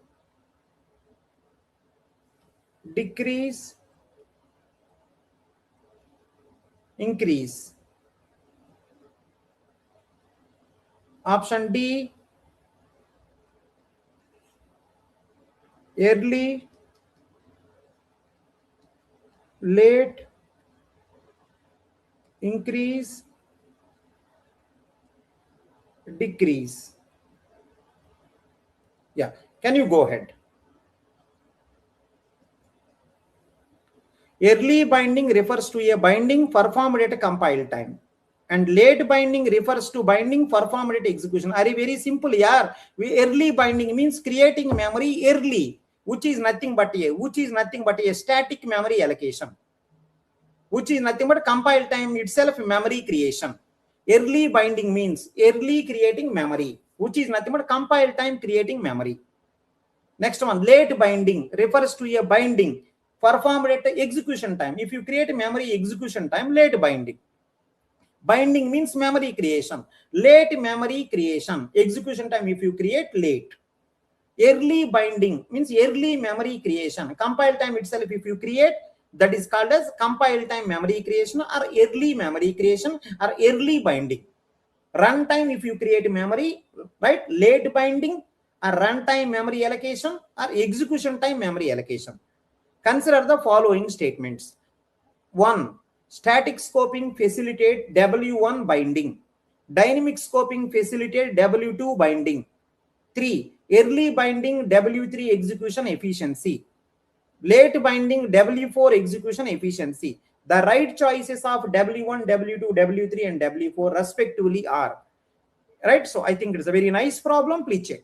decrease, increase. Option D, early, late, increase, decrease. Yeah, can you go ahead? Early binding refers to a binding performed at a compile time, and late binding refers to binding performed at execution. Are very simple here. Early binding means creating memory early, which is nothing but a static memory allocation, which is nothing but compile time itself memory creation. Early binding means early creating memory, which is nothing but compile time creating memory. Next one, late binding refers to a binding performed at execution time. If you create memory execution time, late binding. Binding means memory creation. Late memory creation. Execution time if you create, late. Early binding means early memory creation. Compile time itself if you create, that is called as compile time memory creation or early memory creation or early binding. Runtime if you create memory, right? Late binding or runtime memory allocation or execution time memory allocation. Consider the following statements. 1. Static scoping facilitate W1 binding. Dynamic scoping facilitate W2 binding. 3. Early binding W3 execution efficiency. Late binding W4 execution efficiency. The right choices of W1, W2, W3 and W4 respectively are. Right? So I think it's a very nice problem. Please check.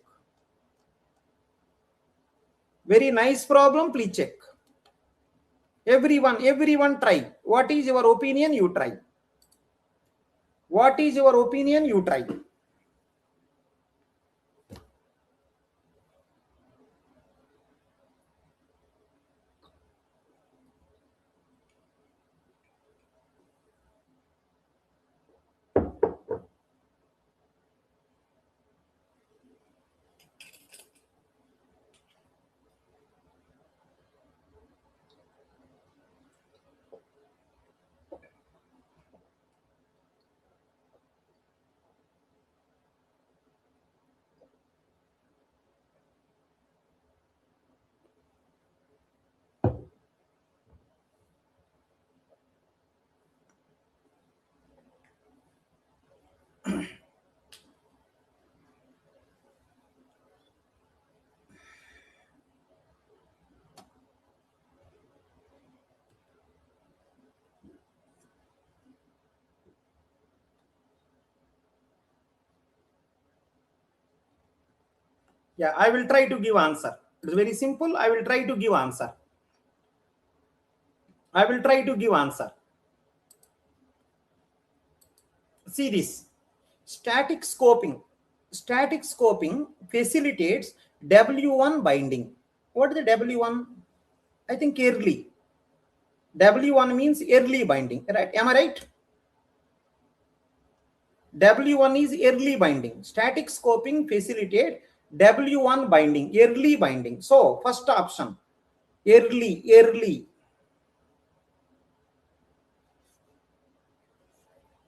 Very nice problem. Please check. Everyone try. What is your opinion? You try. What is your opinion? You try. Yeah, I will try to give answer. It's very simple. I will try to give answer. I will try to give answer. See this. Static scoping. Static scoping facilitates W1 binding. What is the W1? I think early. W1 means early binding. Right? Am I right? W1 is early binding. Static scoping facilitate W1 binding, early binding. So first option, early.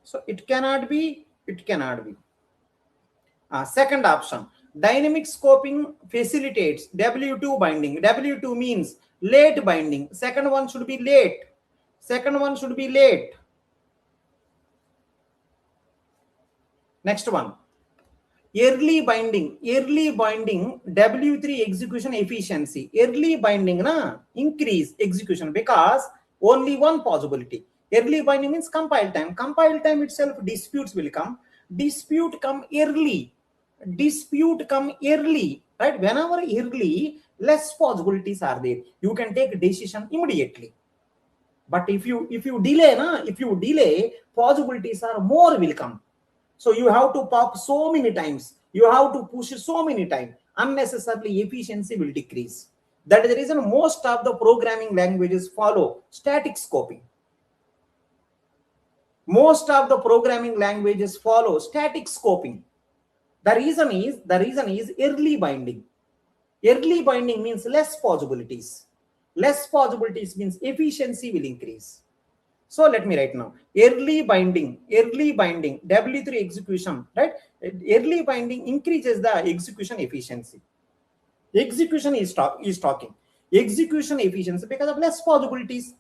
So it cannot be. Second option, dynamic scoping facilitates W2 binding. W2 means late binding. Second one should be late. Next one, early binding W3 execution efficiency. Early binding na increase execution because only one possibility. Early binding means compile time itself disputes will come. Dispute come early, right? Whenever early, less possibilities are there, you can take decision immediately. But if you delay, possibilities are more will come. So you have to pop so many times, you have to push so many times, unnecessarily efficiency will decrease. That is the reason most of the programming languages follow static scoping. Most of the programming languages follow static scoping. The reason is early binding. Early binding means less possibilities. Less possibilities means efficiency will increase. So let me write now. Early binding, W3 execution, right? Early binding increases the execution efficiency. Execution is talking. Execution efficiency because of less possibilities.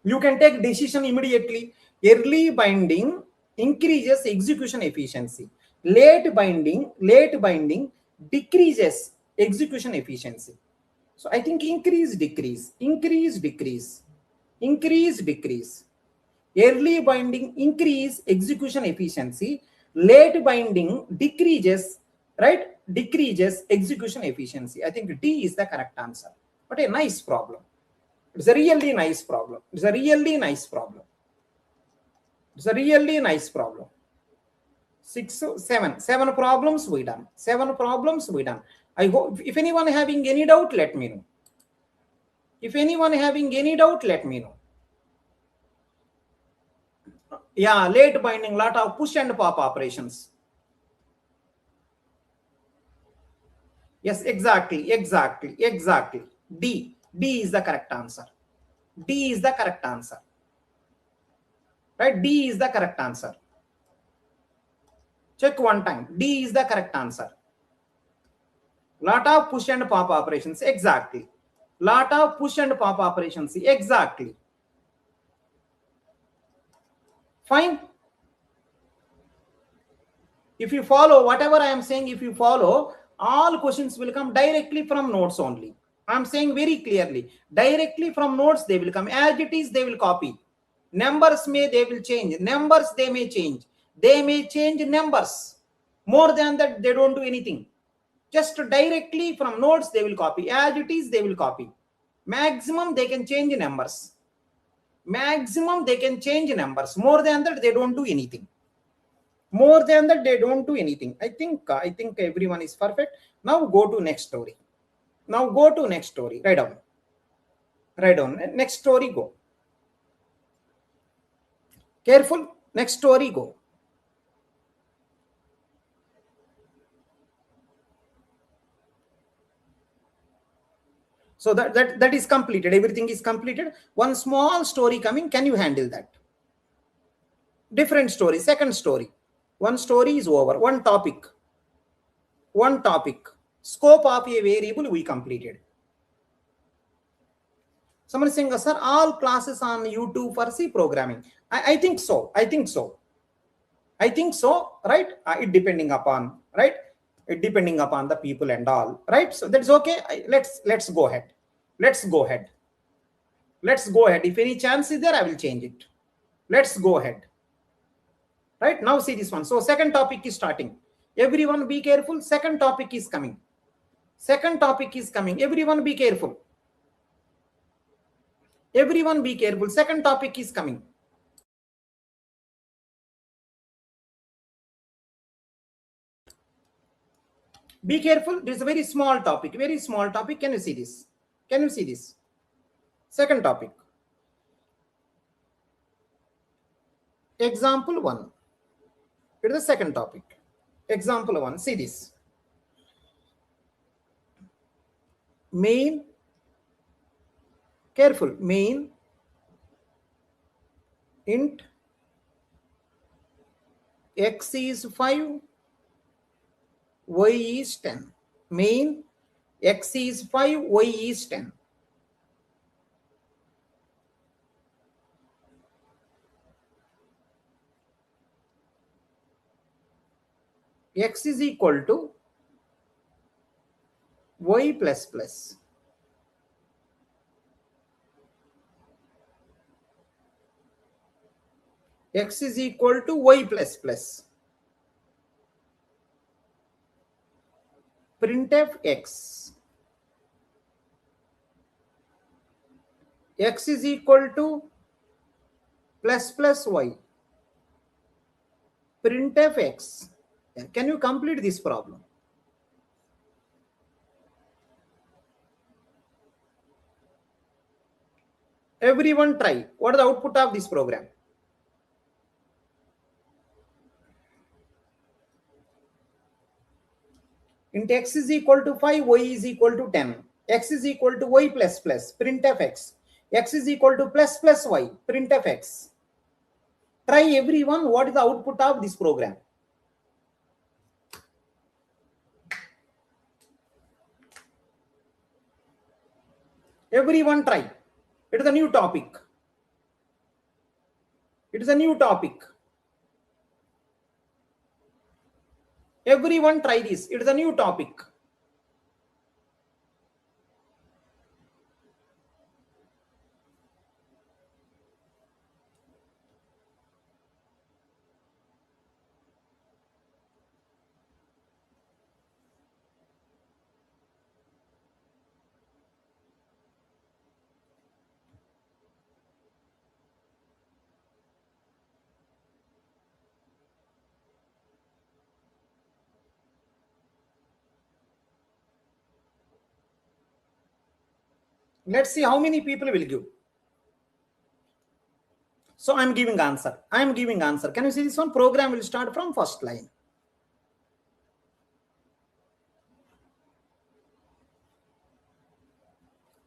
You can take decision immediately. Early binding increases execution efficiency. Late binding decreases execution efficiency. So I think increase, decrease. Early binding increase execution efficiency. Late binding decreases, right? Decreases execution efficiency. I think D is the correct answer. What a nice problem. It's a really nice problem. Seven problems we done. I hope if anyone having any doubt, let me know. Yeah, late binding, lot of push and pop operations. Yes, exactly. D is the correct answer. Right? D is the correct answer. Check one time. D is the correct answer. Lot of push and pop operations. Exactly. Lot of push and pop operations. Exactly. Fine. If you follow whatever I am saying, if you follow, all questions will come directly from notes only. I am saying very clearly. Directly from notes they will come. As it is, they will copy. Numbers they will change. Numbers they may change. They may change numbers. More than that, they don't do anything. Just directly from notes they will copy. As it is, they will copy. Maximum they can change numbers. More than that, they don't do anything. I think everyone is perfect. Now go to next story. Write down. Next story, go. Careful. Next story, go. So that is completed. Everything is completed. One small story coming. Can you handle that? Different story. Second story. One story is over. One topic. Scope of a variable we completed. Someone is saying, sir, all classes on YouTube for C programming. I think so. Right? It depending upon, right? It depending upon the people and all, right? So that's okay. Let's go ahead. If any chance is there, I will change it. Let's go ahead. Right now, see this one. So second topic is starting. Everyone be careful. Second topic is coming. Second topic is coming. Everyone be careful. Everyone be careful. Second topic is coming. Be careful. This is a very small topic. Very small topic. Can you see this? Can you see this? Second topic. Example 1. It is the second topic. Example 1. See this. Main. Careful. Main int x is 5, y is 10. Main x is 5, y is 10. X is equal to y plus plus. X is equal to y plus plus. Printf x. X is equal to plus plus y. Printf x. Can you complete this problem? Everyone try. What is the output of this program? Int x is equal to 5, y is equal to 10. X is equal to y plus plus. Printf x. X is equal to plus plus y. Printf x. Try everyone. What is the output of this program? Everyone try. It is a new topic. It is a new topic. Everyone try this. It is a new topic. Let's see how many people will give. So I'm giving answer. I'm giving answer. Can you see this one? Program will start from first line.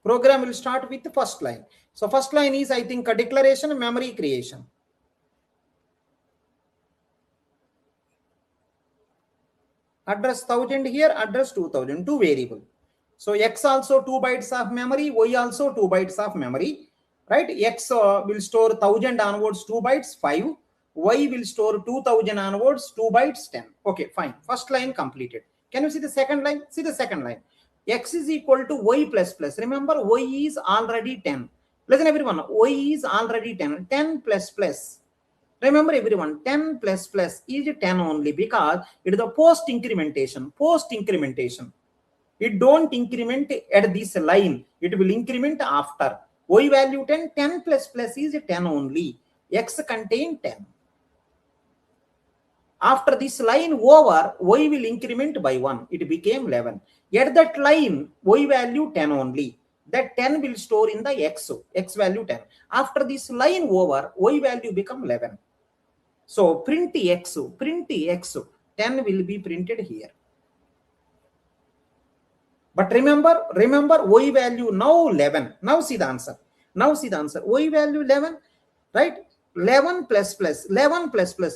Program will start with the first line. So first line is, I think, a declaration, memory creation. Address 1000 here, address 2000, two variable. So x also 2 bytes of memory, y also 2 bytes of memory, right? X will store 1000 onwards 2 bytes 5, y will store 2000 onwards 2 bytes 10. Okay, fine. First line completed. Can you see the second line? See the second line. X is equal to y plus plus. Remember, y is already 10. Listen everyone, y is already 10. 10 plus plus. Remember everyone, 10 plus plus is 10 only because it is the post incrementation. Post incrementation. It don't increment at this line. It will increment after. Y value 10, 10 plus plus is 10 only. X contain 10. After this line over, y will increment by 1. It became 11. At that line, y value 10 only. That 10 will store in the x value 10. After this line over, y value become 11. So print x, 10 will be printed here. But remember, y value now 11. Now see the answer. Now see the answer. Y value 11, right? 11 plus plus.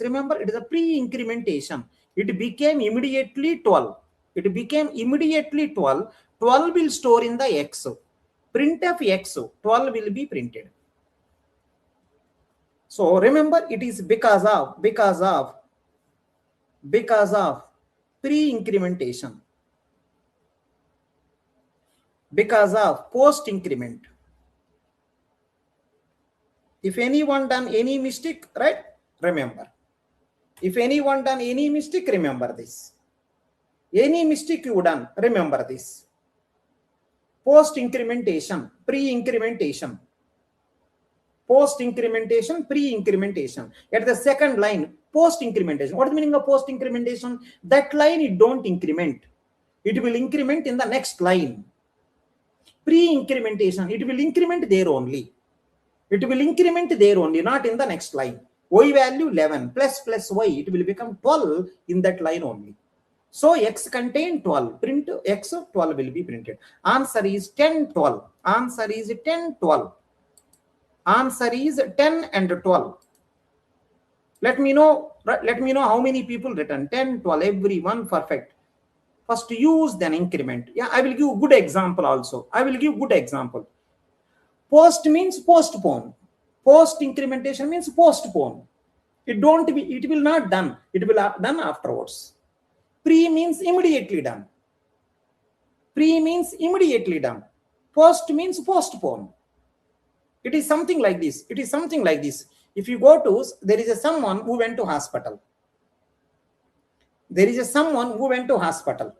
Remember, it is a pre-incrementation. It became immediately 12. It became immediately 12. 12 will store in the x. Printf x, 12 will be printed. So remember, it is because of pre-incrementation, because of post increment. If anyone done any mistake, right, remember. If anyone done any mistake, remember this. Any mistake you done, remember this. Post-incrementation, pre-incrementation. Post-incrementation, pre-incrementation. At the second line, post-incrementation. What is the meaning of post-incrementation? That line it don't increment. It will increment in the next line. Pre-incrementation, it will increment there only. It will increment there only, not in the next line. Y value 11 plus y, it will become 12 in that line only. So x contain 12, print x 12 will be printed. Answer is 10, 12. Answer is 10, 12. Answer is 10 and 12. Let me know how many people written 10, 12, everyone perfect. First use, then increment. Yeah, I will give good example also. I will give good example. Post means postpone. Post incrementation means postpone. It will not done. It will done afterwards. Pre means immediately done. Pre means immediately done. Post means postpone. It is something like this. It is something like this. If you go to, there is someone who went to hospital. There is someone who went to hospital.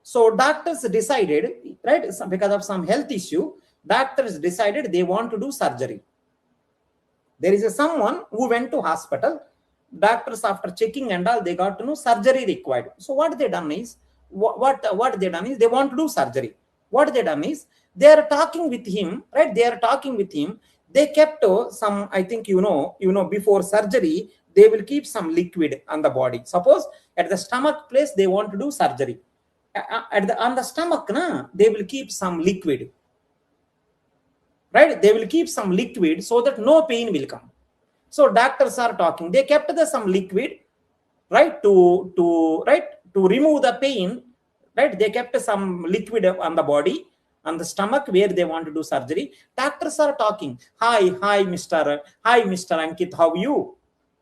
So doctors decided, right, because of some health issue, doctors decided they want to do surgery. There is someone who went to hospital. Doctors, after checking and all, they got to know surgery required. So what they done is, what they done is they want to do surgery. What they done is they are talking with him, right? They are talking with him. They kept some, I think before surgery they will keep some liquid on the body. Suppose at the stomach place they want to do surgery. On the stomach, they will keep some liquid. Right? They will keep some liquid so that no pain will come. So doctors are talking. They kept some liquid, right, to remove the pain. Right? They kept some liquid on the body, on the stomach where they want to do surgery. Doctors are talking. Hi, Mr. Ankit, how are you?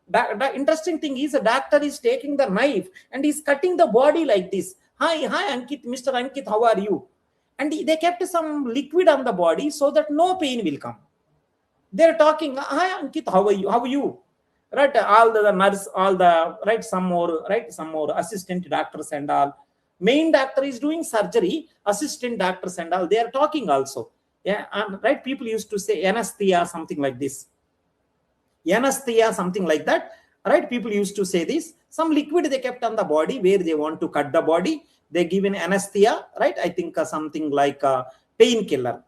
The interesting thing is, the doctor is taking the knife and is cutting the body like this. Hi, Ankit, Mr. Ankit, how are you? And they kept some liquid on the body so that no pain will come. They're talking, hi Ankit, how are you? Right, all the nurse, all the, right, some more assistant doctors and all. Main doctor is doing surgery, assistant doctors and all, they are talking also. Yeah, right, people used to say anesthesia, something like this. Anesthesia, something like that. Right, people used to say this. Some liquid they kept on the body where they want to cut the body. They give an anesthesia, right? I think something like a painkiller,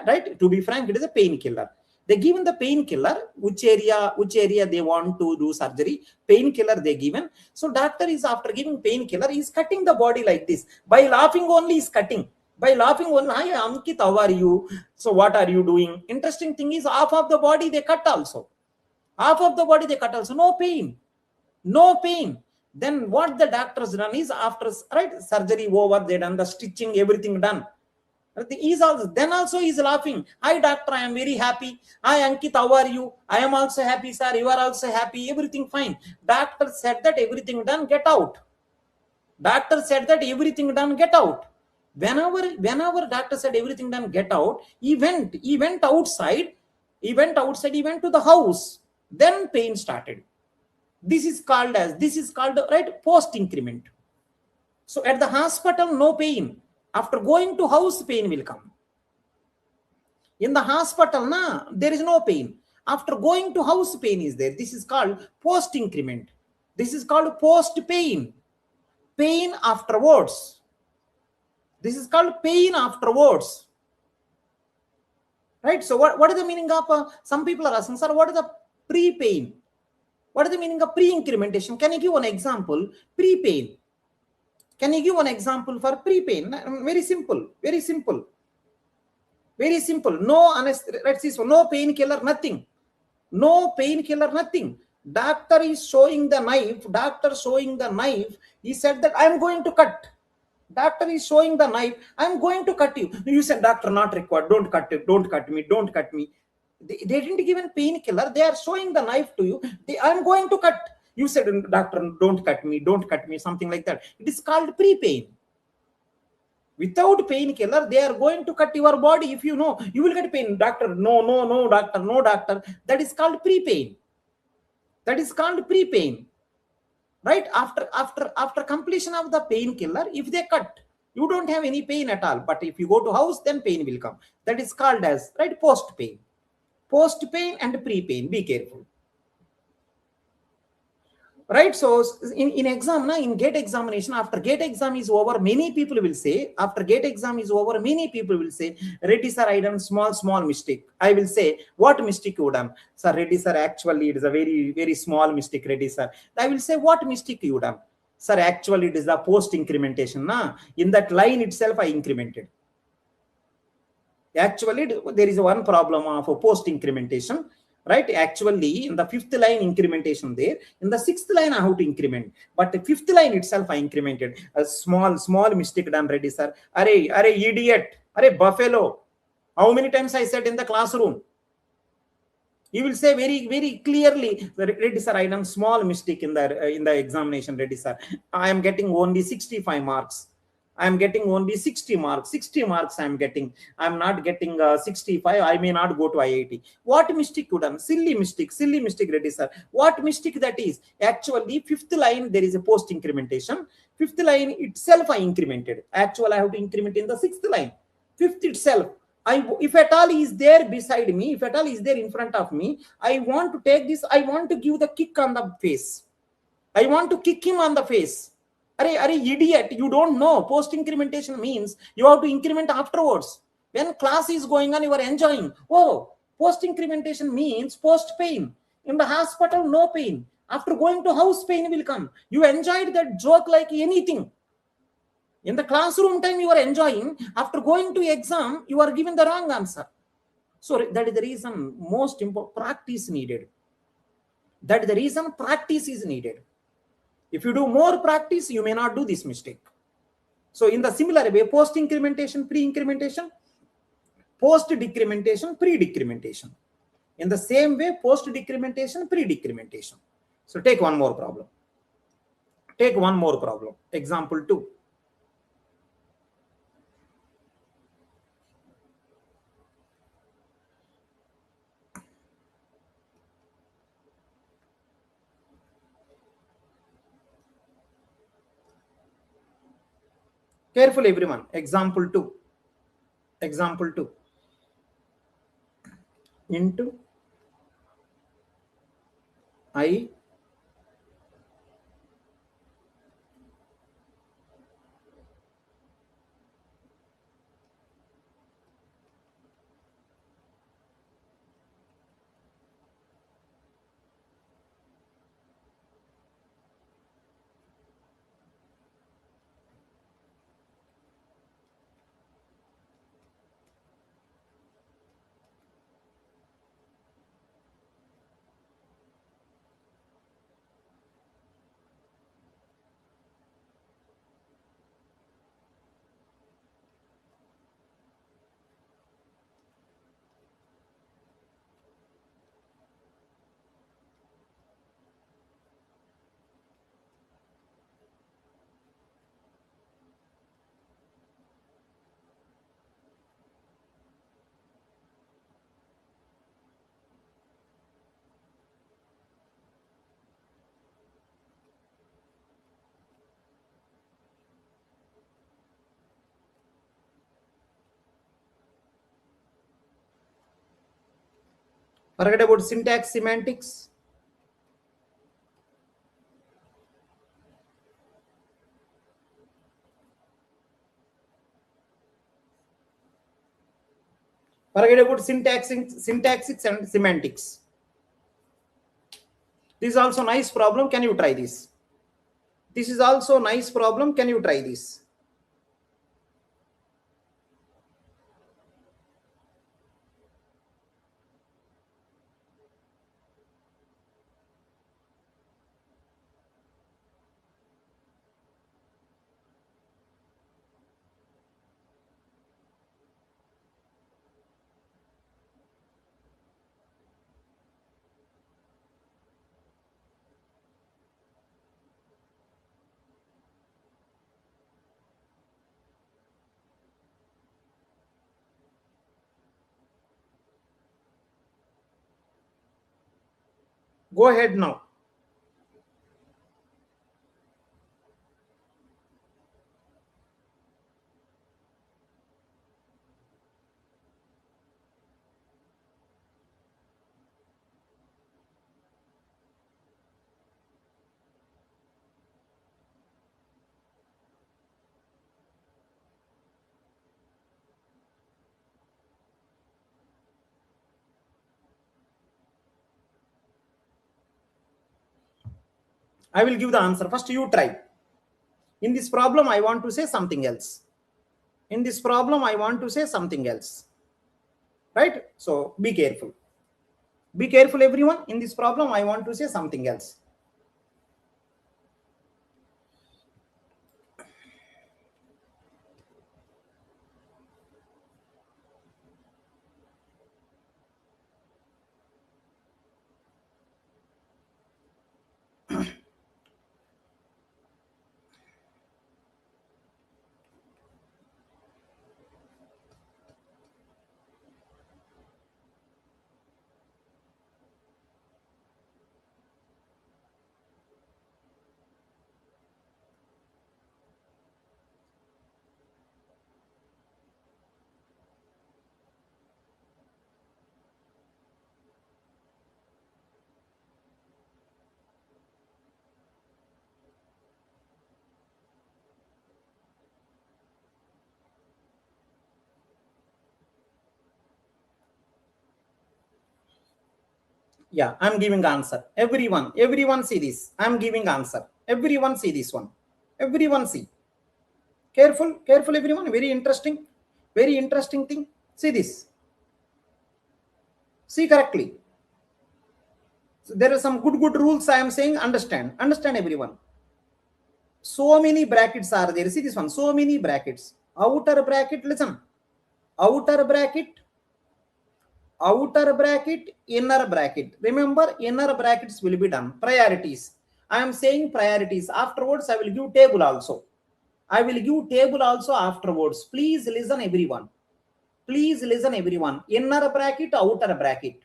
right? To be frank, it is a painkiller. They given the painkiller, which area they want to do surgery, painkiller they given. So doctor is, after giving painkiller, he is cutting the body like this. By laughing only is cutting. By laughing only, hi Ankit, how are you? So what are you doing? Interesting thing is, half of the body they cut also. Half of the body they cut also. No pain. No pain. Then what the doctors done is, after, right, surgery over, they done the stitching, everything done. Then also he is laughing. Hi doctor, I am very happy. Hi Ankit, how are you? I am also happy, sir. You are also happy. Everything fine. Doctor said that everything done, get out. Doctor said that everything done, get out. Whenever doctor said everything done, get out, he went outside. He went to the house. Then pain started. This is called, right, post increment. So at the hospital, no pain. After going to house, pain will come. In the hospital, there is no pain. After going to house, pain is there. This is called post increment. This is called post pain. Pain afterwards. This is called pain afterwards. Right? So what is the meaning of, some people are asking, sir, what is the pre-pain? What is the meaning of pre-incrementation? Can you give an example? Pre-pain. Can you give an example for pre-pain? Very simple. Very simple. Very simple. No anesthesia. Let's see. So no painkiller, nothing. No painkiller, nothing. Doctor is showing the knife. Doctor showing the knife. He said that I am going to cut. Doctor is showing the knife. I am going to cut you. You said, doctor, not required. Don't cut it. Don't cut me. Don't cut me. They didn't give a painkiller. They are showing the knife to you. I am going to cut. You said, doctor, don't cut me, something like that. It is called pre-pain. Without painkiller, they are going to cut your body. If you know, you will get pain. Doctor, no, doctor, no, doctor. That is called pre-pain. That is called pre-pain. right? After completion of the painkiller, if they cut, you don't have any pain at all. But if you go to house, then pain will come. That is called as, right, post pain. Post pain and pre pain, be careful, right? So in exam na, in gate examination, after gate exam is over, many people will say, after gate exam is over, many people will say, Reddy sir, I done small mistake. I will say, what mistake you done? Sir, Reddy sir, actually it is a very small mistake, Reddy sir. I will say, what mistake you done? Sir, actually it is the post incrementation na, in that line itself I incremented. Actually there is one problem of post incrementation, right? Actually in the fifth line incrementation there, in the sixth line I have to increment, but the fifth line itself I incremented. A small mistake done, Reddy sir. Are idiot, are buffalo. How many times I said in the classroom? You will say very clearly, Reddy sir, I done small mistake in the examination, Reddy sir. I am getting only 65 marks. I am getting only 60 marks. 60 marks I am getting. I am not getting 65. I may not go to IIT. What mistake you done? Silly mistake, Reddy sir. What mistake that is? Actually, fifth line there is a post incrementation. Fifth line itself I incremented. Actually, I have to increment in the sixth line. Fifth itself. If at all is there beside me, if at all is there in front of me, I want to take this. I want to give the kick on the face. I want to kick him on the face. Are idiot, you don't know post incrementation means you have to increment afterwards. When class is going on, you are enjoying. Oh, post incrementation means post pain. In the hospital, no pain. After going to house, pain will come. You enjoyed that joke like anything. In the classroom time, you are enjoying. After going to exam, you are given the wrong answer. So that is the reason most important practice needed. That is the reason practice is needed. If you do more practice, you may not do this mistake. So in the similar way, post incrementation, pre incrementation, post decrementation, pre decrementation. In the same way, post decrementation, pre decrementation. So take one more problem. Take one more problem. Example 2. Careful everyone. Example 2. Example 2. Into I forget about syntax, semantics. Forget about syntaxics and semantics. This is also nice problem. Can you try this? This is also nice problem. Can you try this? Go ahead now. I will give the answer. First you try. In this problem, I want to say something else. In this problem, I want to say something else. Right? So be careful. Be careful, everyone. In this problem, I want to say something else. Yeah, I'm giving answer. Everyone see this. I'm giving answer. Everyone see this one. Everyone see. Careful, everyone. Very interesting thing. See this. See correctly. So there are some good rules I am saying. Understand everyone. So many brackets are there. See this one. So many brackets. Outer bracket, listen. Outer bracket, inner bracket. Remember, inner brackets will be done. Priorities. I am saying priorities. Afterwards, I will give table also. Afterwards. Please listen, everyone. Inner bracket, outer bracket.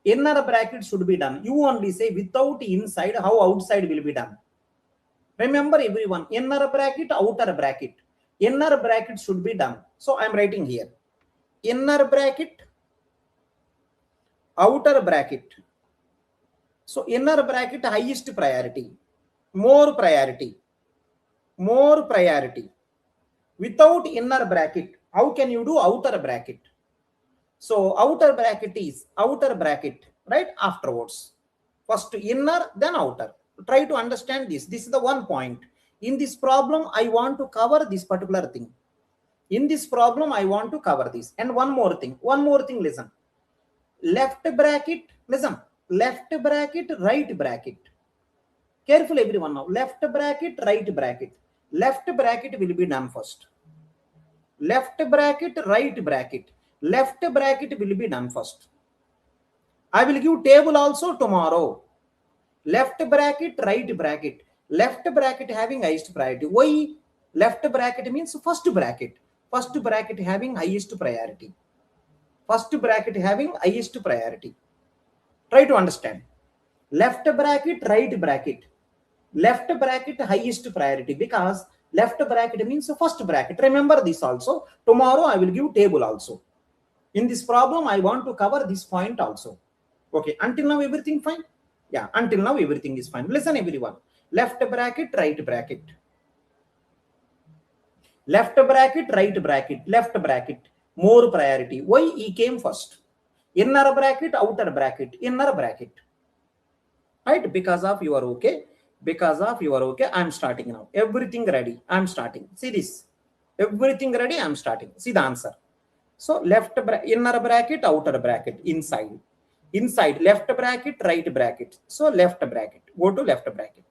Inner bracket should be done. You only say without inside, how outside will be done. Remember, everyone, inner bracket, outer bracket. Inner bracket should be done. So I am writing here. Inner bracket, outer bracket. So inner bracket, highest priority. More priority. Without inner bracket, how can you do outer bracket? So outer bracket, right? Afterwards. First inner, then outer. Try to understand this. This is the one point. In this problem, I want to cover this particular thing. In this problem, I want to cover this. And one more thing, listen. Left bracket, listen. Left bracket, right bracket. Careful, everyone now. Left bracket, right bracket. Left bracket will be done first. Left bracket, right bracket. Left bracket will be done first. I will give table also tomorrow. Left bracket, right bracket. Left bracket having highest priority. Why? Left bracket means first bracket. First bracket having highest priority. First bracket having highest priority. Try to understand. Left bracket, right bracket. Left bracket highest priority, because left bracket means first bracket. Remember this also. Tomorrow I will give table also. In this problem, I want to cover this point also. Okay, until now everything fine? Yeah, until now everything is fine. Listen, everyone. Left bracket, right bracket. Left bracket, right bracket. Left bracket, more priority. Why? E came first. Inner bracket, outer bracket. Inner bracket. Right? Because of you are okay. I'm starting now. Everything ready. I'm starting. See this. Everything ready. I'm starting. See the answer. So inner bracket, outer bracket, inside. Left bracket, right bracket. So left bracket. Go to left bracket.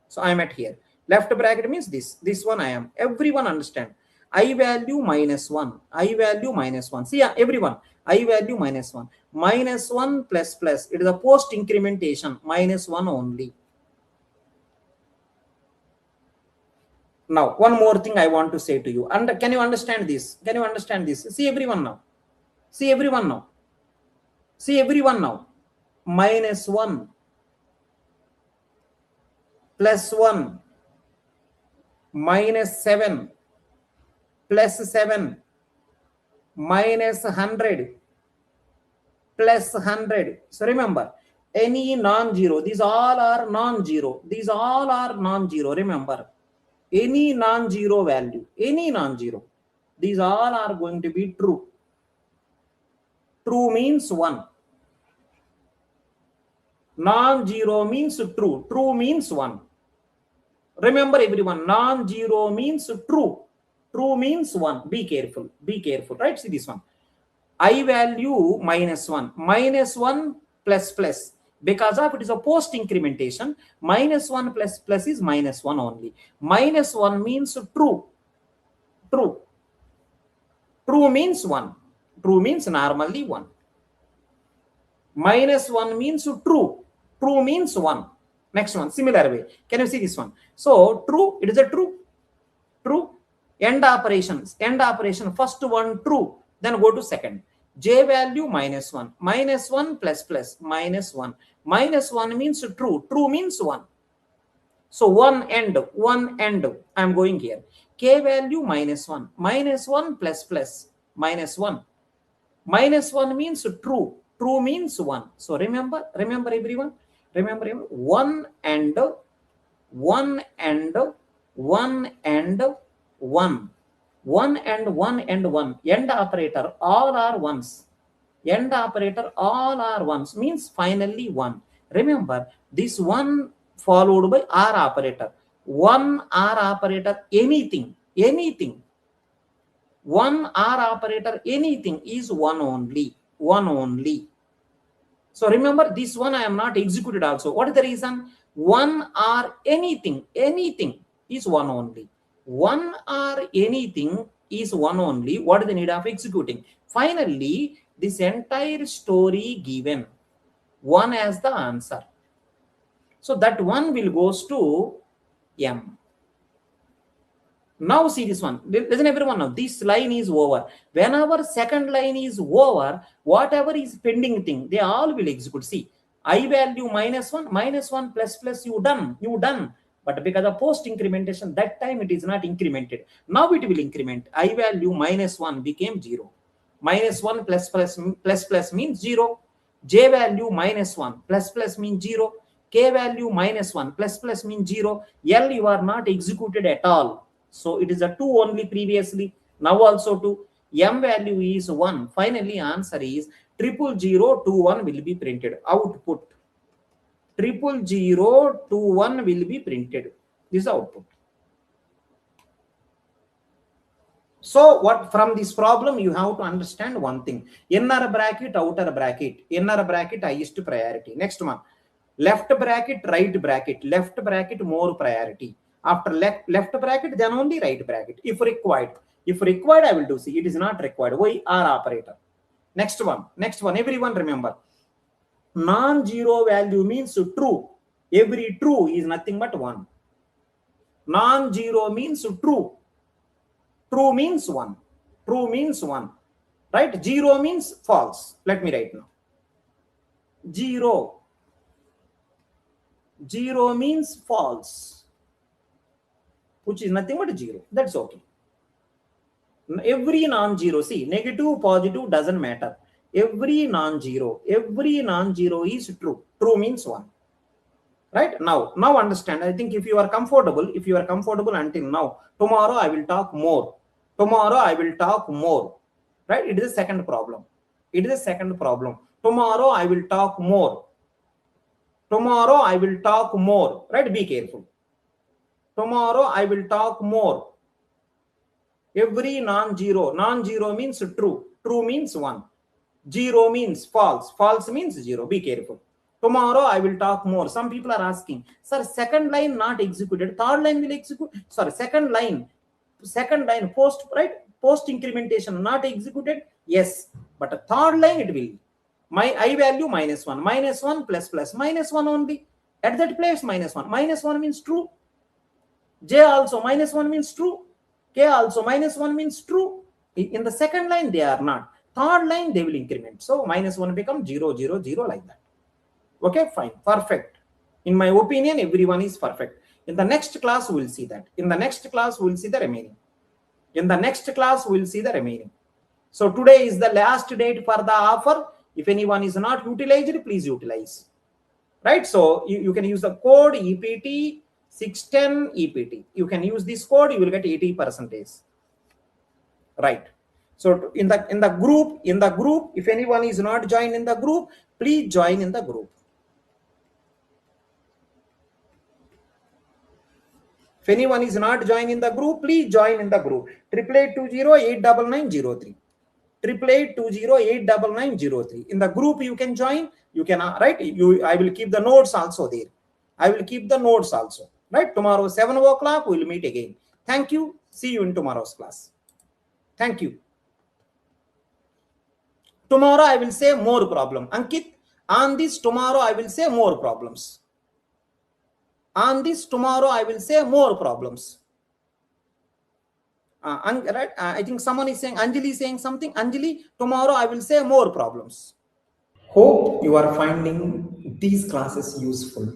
So I am at here. Left bracket means this. This one I am. Everyone understand. I value -1. I value -1. See, everyone. I value -1. -1 plus. It is a post incrementation. -1 only. Now, one more thing I want to say to you. And can you understand this? See everyone now. -1 plus 1 -7 plus 7 -100 plus 100. So remember, any non-zero, these all are non-zero. Remember, any non-zero value, these all are going to be true. True means 1. Non-zero means true. True means 1. Remember everyone, non-zero means true. True means 1. Be careful. Be careful. Right? See this one. I value -1. -1 plus plus. Because of it is a post incrementation, -1 plus plus is -1 only. -1 means true. True. True means 1. True means normally 1. -1 means true. True means 1. Next one, similar way. Can you see this one? So true, it is a true. True. End operations. End operation. First one true. Then go to second. J value -1. -1 plus plus -1. -1 means true. True means 1. So one end. I am going here. K value -1. -1 plus plus -1. -1 means true. True means 1. So remember everyone. Remember 1 and 1 and 1 and 1. 1 and 1 and 1. End operator all are ones. End operator all are ones means finally 1. Remember this 1 followed by R operator. 1 R operator anything. 1 R operator anything is 1 only. 1 only. So remember this one I am not executed also. What is the reason? 1 or anything is 1 only. 1 or anything is 1 only. What is the need of executing? Finally, this entire story given 1 as the answer. So that 1 will goes to M. Now see this one. Listen everyone now. This line is over. Whenever second line is over, whatever is pending thing, they all will execute. See, I value -1 plus plus you done. But because of post incrementation, that time it is not incremented. Now it will increment. I value -1 became 0. -1 plus plus means 0. J value -1 plus plus means 0. K value -1 plus plus means 0. L you are not executed at all. So it is a 2 only previously. Now also 2. M value is 1. Finally answer is 00021 will be printed. Output 00021 will be printed. This is output. So what from this problem you have to understand one thing. Inner bracket, outer bracket. Inner bracket highest priority. Next one. Left bracket, right bracket. Left bracket more priority. After left bracket, then only right bracket. If required, I will do. See, it is not required. Why? R operator. Next one. Everyone remember. Non-zero value means true. Every true is nothing but 1. Non-zero means true. True means 1. True means 1. Right? 0 means false. Let me write now. 0 means false, which is nothing but 0. That's okay. Every non-zero, see, negative, positive doesn't matter. Every non-zero is true. True means 1. Right? Now understand. I think if you are comfortable until now, tomorrow I will talk more. Right? It is a second problem. Tomorrow I will talk more. Right? Be careful. Tomorrow I will talk more. Every non-zero means true. True means 1. 0 means false. False means 0. Be careful. Tomorrow I will talk more. Some people are asking, sir, second line not executed. Third line will execute. Sorry, second line post incrementation not executed. Yes, but a third line it will. My I value -1. -1 plus plus -1 only. At that place -1. -1 means true. J also -1 means true. K also -1 means true. In the second line they are not. Third line they will increment. So -1 becomes 0, 0, 0 like that. Okay, fine, perfect. In my opinion, everyone is perfect. In the next class, we will see that. In the next class, we will see the remaining. So today is the last date for the offer. If anyone is not utilized, please utilize. Right? So you can use the code EPT 610 EPT. You can use this code, you will get 80%. Right? So in the group, if anyone is not joined in the group, please join in the group. If anyone is not joined in the group, please join in the group. 8820899903. 8820899903. In the group you can join. You can right. I will keep the notes also there. I will keep the notes also. Right. Tomorrow 7 o'clock we will meet again. Thank you. See you in tomorrow's class. Thank you. Tomorrow I will say more problem. Ankit, on this tomorrow I will say more problems. On this tomorrow I will say more problems. Right? I think someone is saying, Anjali is saying something. Anjali, tomorrow I will say more problems. Hope you are finding these classes useful.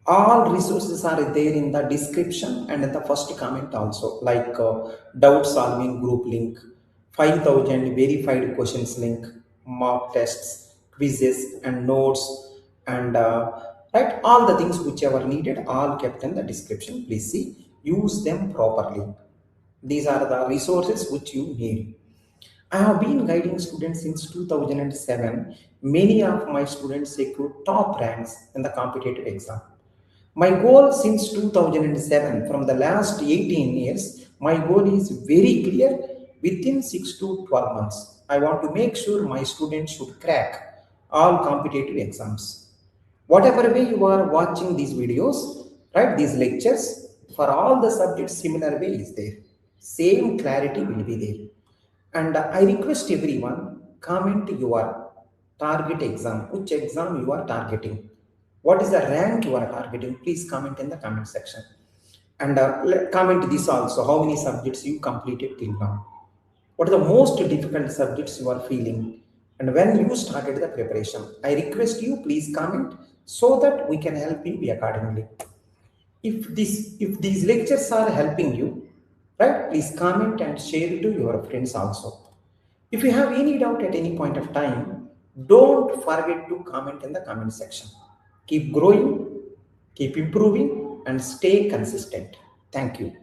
All resources are there in the description and in the first comment also, like doubt solving group link, 5000 verified questions link, mock tests, quizzes and notes, and right, all the things whichever needed, all kept in the description. Please see, use them properly. These are the resources which you need. I have been guiding students since 2007. Many of my students secured top ranks in the competitive exam. My goal since 2007, from the last 18 years, my goal is very clear. Within 6 to 12 months, I want to make sure my students should crack all competitive exams. Whatever way you are watching these videos, right, these lectures, for all the subjects, similar way is there. Same clarity will be there. And I request everyone, comment your target exam, which exam you are targeting. What is the rank you are targeting? Please comment in the comment section. And comment this also, how many subjects you completed till now. What are the most difficult subjects you are feeling? And when you started the preparation, I request you, please comment so that we can help you accordingly. If these lectures are helping you, right, please comment and share it to your friends also. If you have any doubt at any point of time, don't forget to comment in the comment section. Keep growing, keep improving, and stay consistent. Thank you.